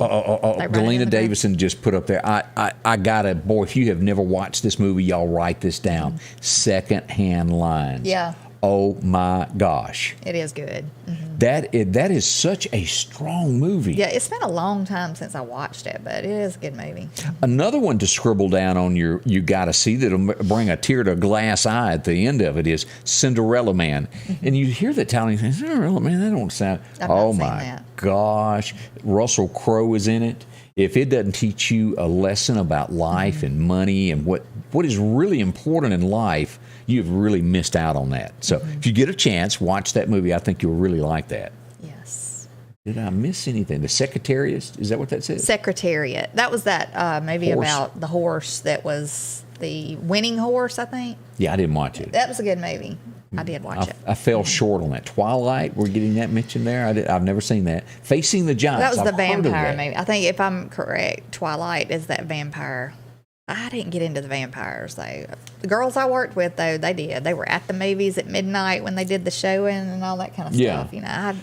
Galena Davison just put up there, I got it. Boy, if you have never watched this movie, y'all write this down. Secondhand Lines. Yeah. Oh, my gosh. It is good. Mm-hmm. That is such a strong movie. Yeah, it's been a long time since I watched it, but it is a good movie. Another one to scribble down on you got to see that'll bring a tear to a glass eye at the end of it is Cinderella Man. Mm-hmm. And you hear that title and you think, Cinderella Man, that don't sound... Oh, my gosh. Russell Crowe is in it. If it doesn't teach you a lesson about life and money and what is really important in life, you've really missed out on that. So if you get a chance, watch that movie. I think you'll really like that. Yes. Did I miss anything? The Secretariat? Is that what that says? Secretariat. That was that movie horse. About the horse that was the winning horse, I think. Yeah, I didn't watch it. That was a good movie. I did watch it. I fell short on that. Twilight, we're getting that mentioned there. I've never seen that. Facing the Giants. That was the I've heard of vampire that. movie. I think if I'm correct, Twilight is that vampire. I didn't get into the vampires, though. The girls I worked with, though, they did. They were at the movies at midnight when they did the showing and all that kind of stuff. You know,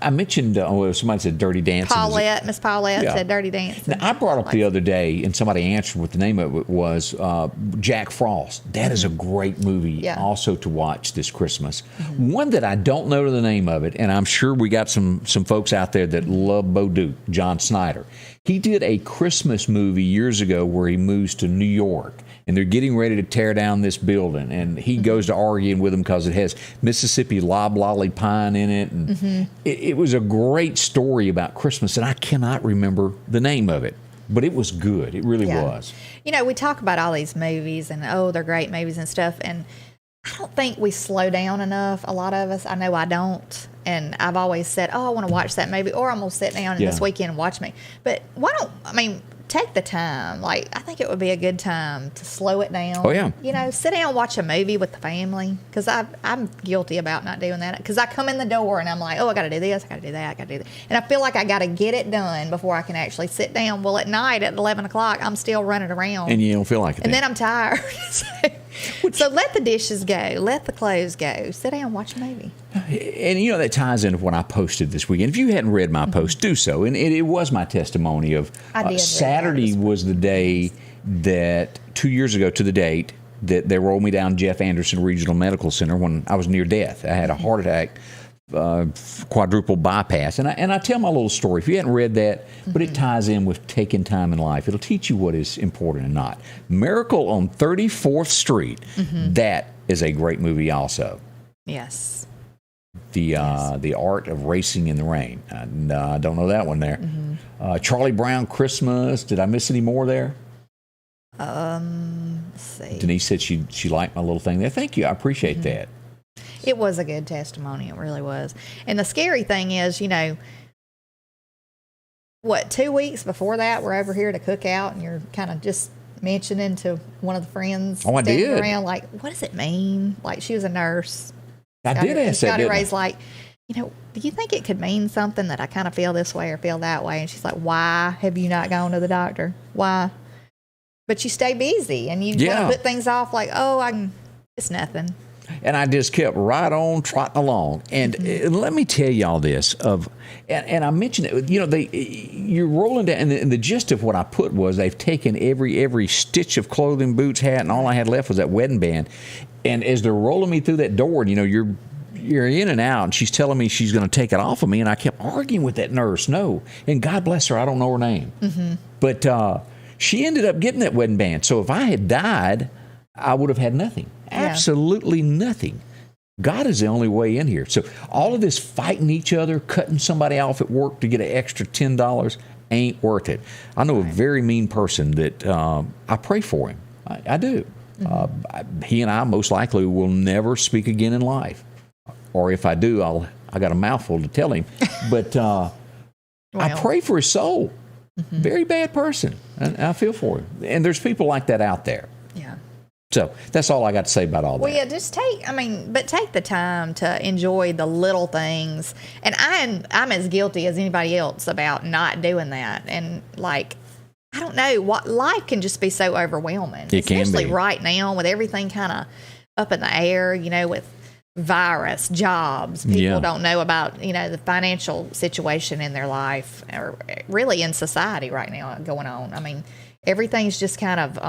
I mentioned, somebody said Dirty Dancing. Miss Paulette said Dirty Dancing. Now, I brought up the other day, and somebody answered what the name of it was, Jack Frost. That is a great movie also to watch this Christmas. One that I don't know the name of it, and I'm sure we got some folks out there that love Bo Duke, John Snyder. He did a Christmas movie years ago where he moves to New York, and they're getting ready to tear down this building, and he goes to arguing with them because it has Mississippi loblolly pine in it, and it was a great story about Christmas, and I cannot remember the name of it, but it was good. It really was. You know, we talk about all these movies, and they're great movies and stuff, and I don't think we slow down enough, a lot of us. I know I don't. And I've always said, I want to watch that movie, or I'm going to sit down this weekend and watch me. But take the time. Like, I think it would be a good time to slow it down. Oh, yeah. You know, sit down and watch a movie with the family. Because I'm guilty about not doing that. Because I come in the door and I'm like, I got to do this, I got to do that, I got to do that. And I feel like I got to get it done before I can actually sit down. Well, at night at 11 o'clock, I'm still running around. And you don't feel like it. And then I'm tired. So let the dishes go. Let the clothes go. Sit down and watch a movie. And, you know, that ties into what I posted this weekend. If you hadn't read my post, do so. And it was my testimony of Saturday was the day that 2 years ago to the date that they rolled me down Jeff Anderson Regional Medical Center when I was near death. I had a heart attack, quadruple bypass. And I tell my little story. If you hadn't read that, but it ties in with taking time in life. It'll teach you what is important and not. Miracle on 34th Street. That is a great movie also. Yes. The Art of Racing in the Rain. I don't know that one there. Charlie Brown Christmas. Did I miss any more there? Let's see. Denise said she liked my little thing there. Thank you. I appreciate that. It was a good testimony. It really was. And the scary thing is, you know, 2 weeks before that, we're over here at a cookout, and you're kind of just mentioning to one of the friends. Oh, I did. Around, like, what does it mean? Like, she was a nurse. I did ask that. Scotty Ray's like, you know, do you think it could mean something that I kind of feel this way or feel that way? And she's like, why have you not gone to the doctor? Why? But you stay busy, and you want to put things off like, it's nothing. And I just kept right on trotting along. And let me tell y'all this and I mentioned it, you know, you're rolling down, and the gist of what I put was they've taken every stitch of clothing, boots, hat, and all I had left was that wedding band. And as they're rolling me through that door, and, you know, you're in and out, and she's telling me she's going to take it off of me, and I kept arguing with that nurse. No. And God bless her, I don't know her name. But she ended up getting that wedding band. So if I had died, I would have had nothing. Absolutely nothing. God is the only way in here. So all of this fighting each other, cutting somebody off at work to get an extra $10 ain't worth it. I know a very mean person that I pray for him. I do. He and I most likely will never speak again in life. Or if I do, I got a mouthful to tell him. But I pray for his soul. Very bad person. And I feel for him. And there's people like that out there. Yeah. So that's all I got to say about all that. Well, yeah, just take the time to enjoy the little things. And I'm as guilty as anybody else about not doing that. And like, I don't know, what life can just be so overwhelming. It can be. Especially right now with everything kind of up in the air, with virus, jobs. People don't know about, the financial situation in their life or really in society right now going on. I mean, everything's just kind of,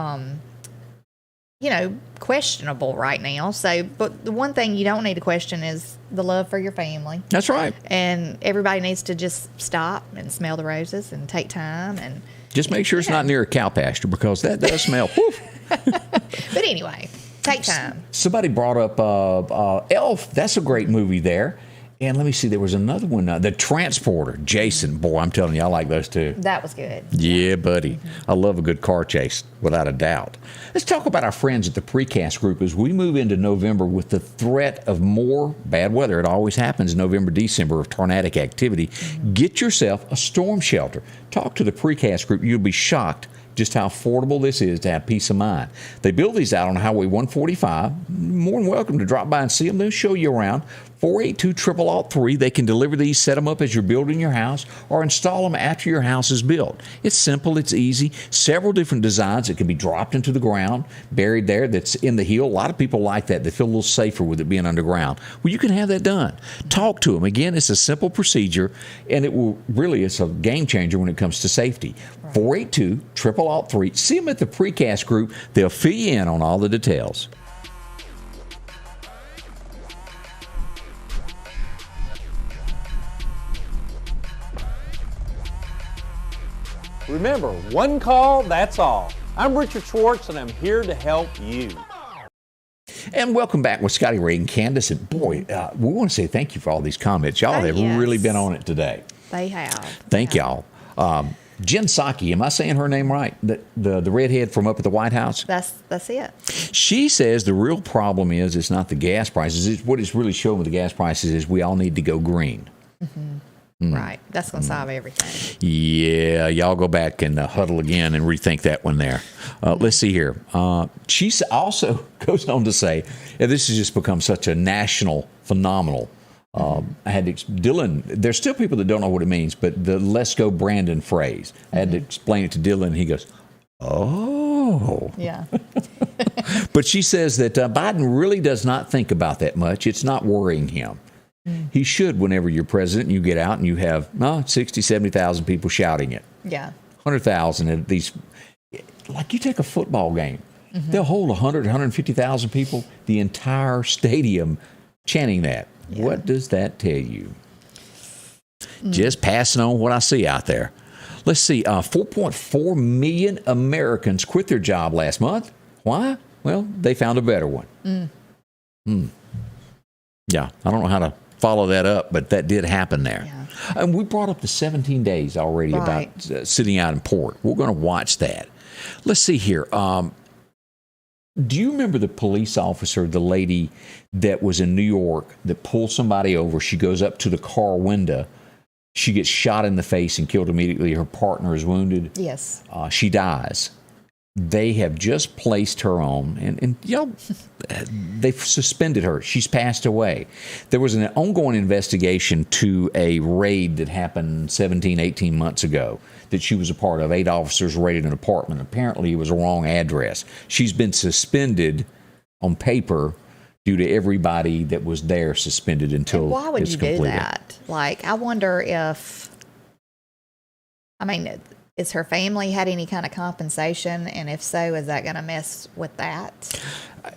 questionable right now. So, but the one thing you don't need to question is the love for your family. That's right. And everybody needs to just stop and smell the roses and take time and just make sure it's not near a cow pasture because that does smell. But anyway, take time. Somebody brought up Elf. That's a great movie there. And let me see, there was another one, The Transporter. Jason, boy, I'm telling you, I like those too. That was good. Yeah, buddy. I love a good car chase, without a doubt. Let's talk about our friends at the Precast Group as we move into November with the threat of more bad weather. It always happens November, December of tornadic activity. Get yourself a storm shelter. Talk to the Precast Group. You'll be shocked just how affordable this is to have peace of mind. They build these out on Highway 145. More than welcome to drop by and see them. They'll show you around. 482-0003. They can deliver these, set them up as you're building your house, or install them after your house is built. It's simple. It's easy. Several different designs that can be dropped into the ground, buried there, that's in the hill. A lot of people like that. They feel a little safer with it being underground. Well, you can have that done. Talk to them. Again, it's a simple procedure, and it's a game changer when it comes to safety. 482-0003. See them at the Precast Group. They'll fill you in on all the details. Remember, one call, that's all. I'm Richard Schwartz, and I'm here to help you. And welcome back with Scotty Ray and Candace. And boy, we want to say thank you for all these comments. Y'all have really been on it today. They have. Thank y'all. Jen Psaki, am I saying her name right? The redhead from up at the White House? That's it. She says the real problem is it's not the gas prices. It's what it's really showing with the gas prices is we all need to go green. Mm-hmm. Right. That's going to solve everything. Yeah. Y'all go back and huddle again and rethink that one there. Let's see here. She also goes on to say, and this has just become such a national phenomenal. I had to, Dylan, there's still people that don't know what it means, but the "Let's Go Brandon" phrase, I had to explain it to Dylan, and he goes, oh. Yeah. But she says that Biden really does not think about that much. It's not worrying him. He should whenever you're president and you get out and you have 60, 70,000 people shouting it. Yeah. 100,000 at these. Like you take a football game. They'll hold 100, 150,000 people, the entire stadium chanting that. Yeah. What does that tell you? Just passing on what I see out there. Let's see. 4.4 million Americans quit their job last month. Why? Well, they found a better one. Yeah, I don't know how to follow that up, but that did happen there. Yeah. And we brought up the 17 days already about sitting out in port. We're going to watch that. Let's see here. Do you remember the police officer, the lady that was in New York that pulled somebody over? She goes up to the car window. She gets shot in the face and killed immediately. Her partner is wounded. Yes. She dies. They have just placed her on, and they've suspended her. She's passed away. There was an ongoing investigation to a raid that happened 17, 18 months ago that she was a part of. 8 officers raided an apartment. Apparently, it was a wrong address. She's been suspended on paper due to everybody that was there suspended until it's completed. Why would you do that? Like, I wonder if, is her family had any kind of compensation? And if so, is that going to mess with that?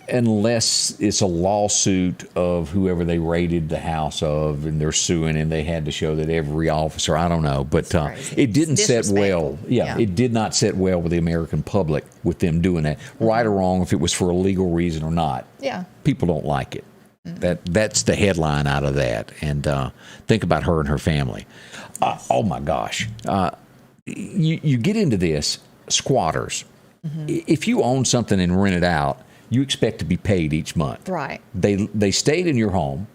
Unless it's a lawsuit of whoever they raided the house of, and they're suing, and they had to show that every officer, I don't know. But it didn't set well. Yeah, it did not set well with the American public with them doing that. Right or wrong, if it was for a legal reason or not. Yeah. People don't like it. That's the headline out of that. And think about her and her family. Oh, my gosh. You get into this, squatters. If you own something and rent it out, you expect to be paid each month. Right. They stayed in your home.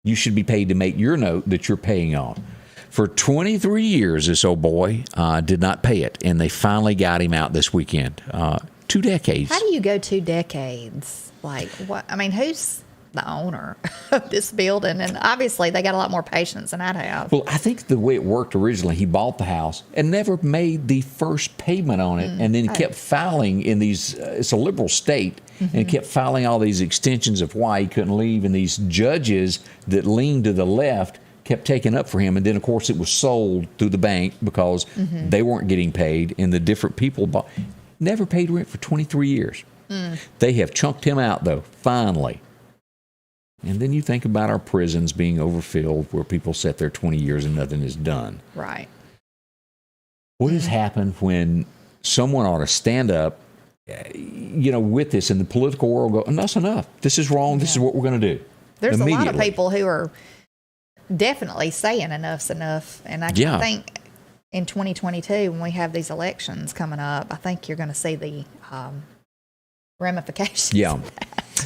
You should be paid to make your note that you're paying on. For 23 years, this old boy did not pay it, and they finally got him out this weekend. 2 decades. How do you go 2 decades? Like, what? I mean, who's the owner of this building? And obviously, they got a lot more patience than I'd have. Well, I think the way it worked originally, he bought the house and never made the first payment on it, and then he kept filing in these. It's a liberal state, and he kept filing all these extensions of why he couldn't leave, and these judges that leaned to the left kept taking up for him, and then of course it was sold through the bank because they weren't getting paid, and the different people never paid rent for 23 years. They have chunked him out though, finally. And then you think about our prisons being overfilled where people sit there 20 years and nothing is done. Right. What has happened when someone ought to stand up, with this, and the political world go, enough's enough. This is wrong. This is what we're going to do. There's a lot of people who are definitely saying enough's enough. And I think in 2022, when we have these elections coming up, I think you're going to see the ramifications. Yeah.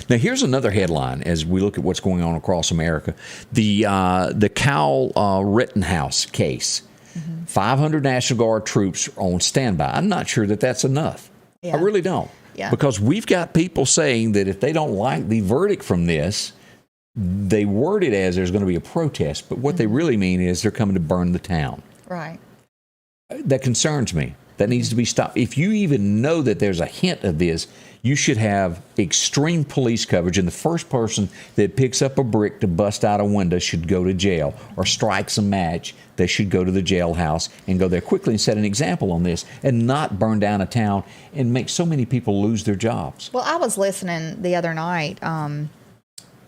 Now, here's another headline as we look at what's going on across America. The Kyle Rittenhouse case. 500 National Guard troops on standby. I'm not sure that that's enough. I really don't. Yeah. Because we've got people saying that if they don't like the verdict from this, they word it as there's going to be a protest. But what they really mean is they're coming to burn the town. Right. That concerns me. That needs to be stopped. If you even know that there's a hint of this, you should have extreme police coverage, and the first person that picks up a brick to bust out a window should go to jail, or strikes a match, they should go to the jailhouse and go there quickly and set an example on this and not burn down a town and make so many people lose their jobs. Well, I was listening the other night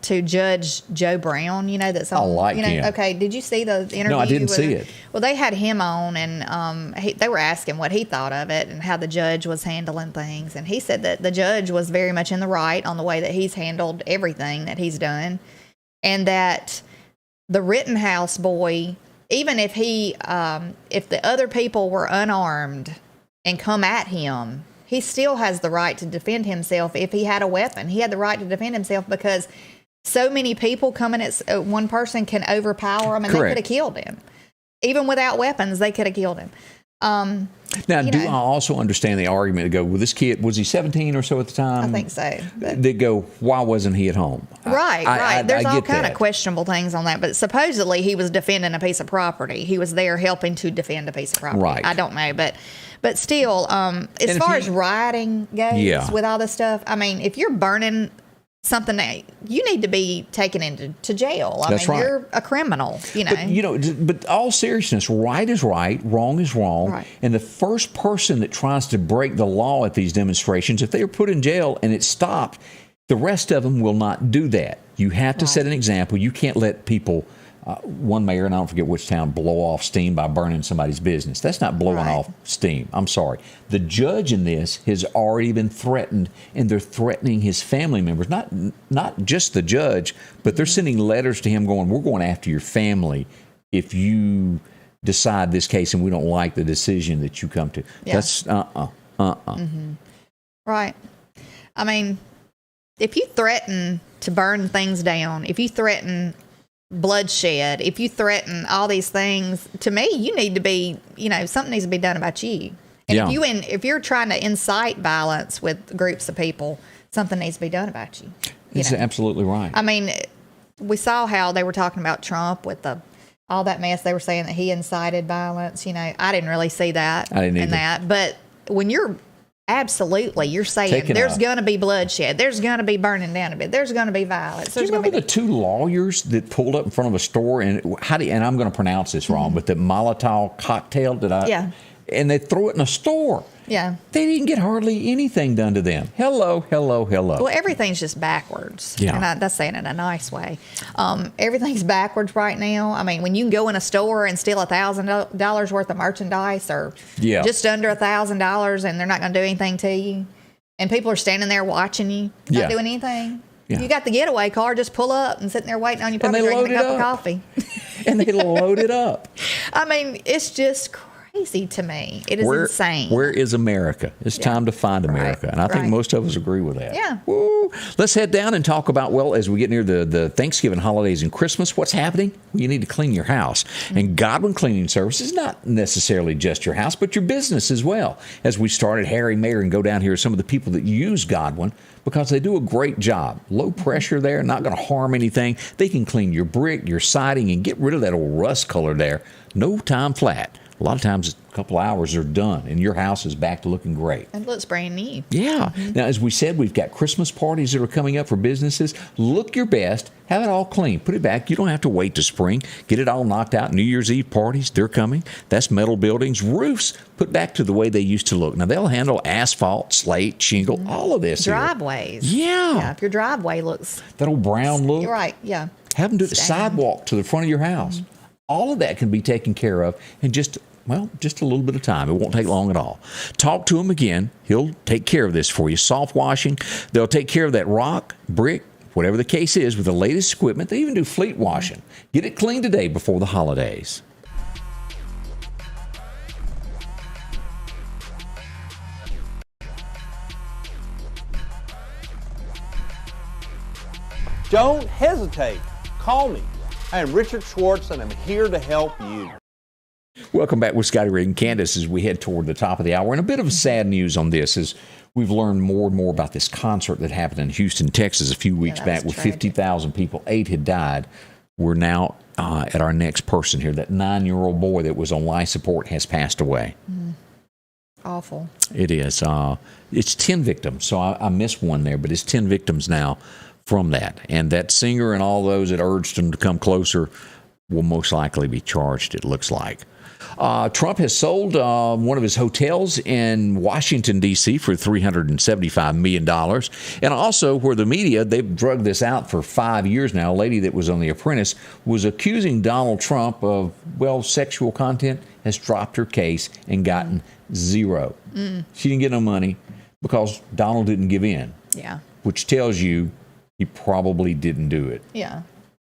to Judge Joe Brown, that's on. I like him. Okay, did you see the interview? No, I didn't see it. Well, they had him on, and they were asking what he thought of it and how the judge was handling things. And he said that the judge was very much in the right on the way that he's handled everything that he's done, and that the Rittenhouse boy, even if if the other people were unarmed and come at him, he still has the right to defend himself. If he had a weapon, he had the right to defend himself, because so many people coming at one person can overpower him, and they could have killed him. Even without weapons, they could have killed him. Now, I also understand the argument to go, well, this kid, was he 17 or so at the time? I think so. They go, why wasn't he at home? Right. There's all kind of questionable things on that. But supposedly he was defending a piece of property. He was there helping to defend a piece of property. Right. I don't know. But still, as far as rioting goes with all this stuff, I mean, if you're burning something that you need to be taken into jail. I mean, you're a criminal, But all seriousness, right is right, wrong is wrong. Right. And the first person that tries to break the law at these demonstrations, if they are put in jail and it's stopped, the rest of them will not do that. You have to set an example. You can't let people, one mayor, and I don't forget which town, blow off steam by burning somebody's business. That's not blowing off steam. I'm sorry. The judge in this has already been threatened, and they're threatening his family members. Not just the judge, but they're sending letters to him going, we're going after your family if you decide this case and we don't like the decision that you come to. Yeah. That's Right. I mean, if you threaten to burn things down, if you threaten bloodshed, if you threaten all these things, to me, you need to be, something needs to be done about you. And if you're trying to incite violence with groups of people, something needs to be done about you. That's absolutely right. I mean, we saw how they were talking about Trump with all that mess. They were saying that he incited violence. I didn't really see that. I didn't either. But when you're saying there's going to be bloodshed, there's going to be burning down a bit, there's going to be violence. Do you remember the 2 lawyers that pulled up in front of a store, and I'm going to pronounce this wrong, but the Molotov cocktail and they threw it in a store. Yeah. They didn't get hardly anything done to them. Hello. Well, everything's just backwards. Yeah. And that's saying it in a nice way. Everything's backwards right now. I mean, when you can go in a store and steal $1,000 worth of merchandise, or just under $1,000, and they're not going to do anything to you, and people are standing there watching you, not doing anything. Yeah. You got the getaway car, just pull up and sitting there waiting on you, probably drinking a cup of coffee. And they load it up. I mean, it's just crazy. crazy to me. It is insane. Where is America? It's time to find America. And I think most of us agree with that. Yeah. Woo. Let's head down and talk about, well, as we get near the Thanksgiving holidays and Christmas, what's happening? Well, you need to clean your house. And Godwin Cleaning Service is not necessarily just your house, but your business as well. As we started Harry Mayer and go down here, some of the people that use Godwin, because they do a great job. Low pressure there, not going to harm anything. They can clean your brick, your siding, and get rid of that old rust color there. No time flat. A lot of times, a couple hours are done, and your house is back to looking great. It looks brand new. Yeah. Now, as we said, we've got Christmas parties that are coming up for businesses. Look your best. Have it all clean. Put it back. You don't have to wait to spring. Get it all knocked out. New Year's Eve parties, they're coming. That's metal buildings. Roofs, put back to the way they used to look. Now, they'll handle asphalt, slate, shingle, all of this. Driveways. Yeah. If your driveway looks... That old brown look. You're right, yeah. Have them do the sidewalk to the front of your house. All of that can be taken care of in just a little bit of time. It won't take long at all. Talk to him again. He'll take care of this for you. Soft washing. They'll take care of that rock, brick, whatever the case is, with the latest equipment. They even do fleet washing. Get it clean today before the holidays. Don't hesitate. Call me. I am Richard Schwartz, and I'm here to help you. Welcome back with Scotty Ray and Candace as we head toward the top of the hour. And a bit of sad news on this as we've learned more and more about this concert that happened in Houston, Texas a few weeks back with 50,000 people. 8 had died. We're now at our next person here. That 9-year-old boy that was on life support has passed away. Awful. It is. It's 10 victims. So I missed one there, but it's 10 victims now from that. And that singer and all those that urged him to come closer will most likely be charged, it looks like. Trump has sold one of his hotels in Washington, D.C. for $375 million. And also, where the media, they've drugged this out for 5 years now. A lady that was on The Apprentice was accusing Donald Trump of, sexual content, has dropped her case and gotten zero. She didn't get no money because Donald didn't give in. Yeah. Which tells you he probably didn't do it. Yeah.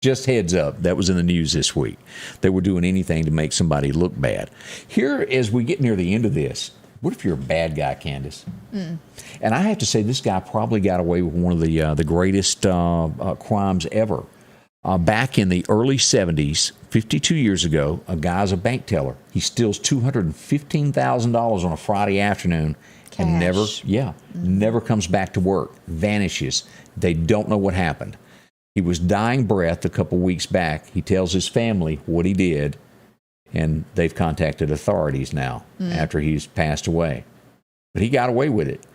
Just heads up, that was in the news this week. They were doing anything to make somebody look bad. Here, as we get near the end of this, what if you're a bad guy, Candace? And I have to say, this guy probably got away with one of the greatest crimes ever. Back in the early 70s, 52 years ago, a guy's a bank teller. He steals $215,000 on a Friday afternoon. Cash. And never comes back to work, vanishes. They don't know what happened. He was dying breath a couple weeks back. He tells his family what he did, and they've contacted authorities now after he's passed away. But he got away with it.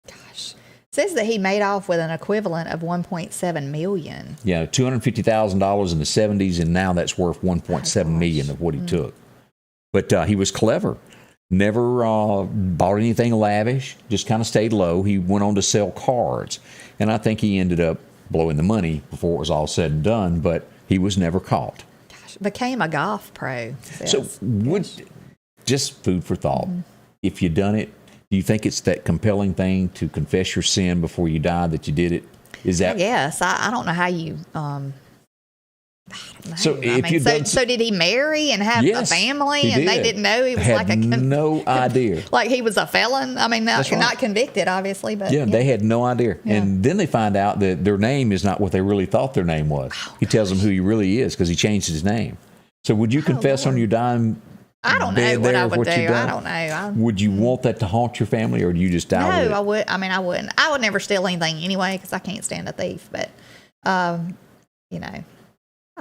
Gosh. It says that he made off with an equivalent of $1.7 million. Yeah, $250,000 in the 70s, and now that's worth $1.7 million of what he took. But he was clever. Never bought anything lavish, just kind of stayed low. He went on to sell cards, and I think he ended up blowing the money before it was all said and done, but he was never caught. Gosh, became a golf pro. So just food for thought. If you'd done it, do you think it's that compelling thing to confess your sin before you die that you did it? Is that? Yes. I don't know how you... I don't know. So did he marry and have a family and they didn't know he was no idea. Like he was a felon? I mean, not convicted, obviously, but they had no idea. Yeah. And then they find out that their name is not what they really thought their name was. He tells them who he really is because he changed his name. So would you confess on your dying? I don't know what I would do. I don't know. Would you want that to haunt your family, or do you just die with it? I would. I mean, I wouldn't. I would never steal anything anyway because I can't stand a thief. But,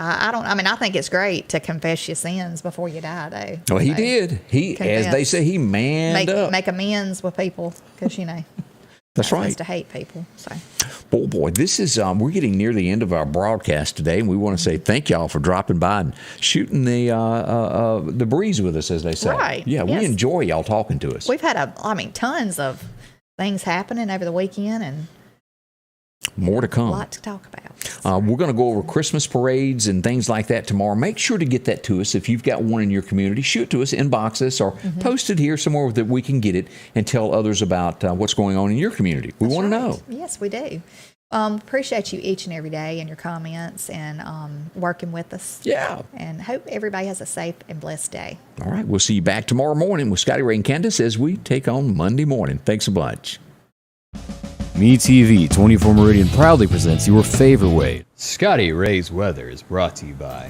I don't. I mean, I think it's great to confess your sins before you die, though. Well, he did. As they say, he manned up. Make amends with people because that's right. To hate people. So, boy, this is. We're getting near the end of our broadcast today, and we want to say thank y'all for dropping by and shooting the breeze with us, as they say. Right. Yeah, we enjoy y'all talking to us. We've had tons of things happening over the weekend, and more to come. A lot to talk about. We're going to go over Christmas parades and things like that tomorrow. Make sure to get that to us. If you've got one in your community, shoot it to us, inbox us, or post it here somewhere that we can get it and tell others about what's going on in your community. We want to know. Yes, we do. Appreciate you each and every day and your comments and working with us. Yeah. And hope everybody has a safe and blessed day. All right. We'll see you back tomorrow morning with Scotty Ray and Candace as we take on Monday morning. Thanks a bunch. MeTV 24 Meridian proudly presents your favorite way. Scotty Ray's Weather is brought to you by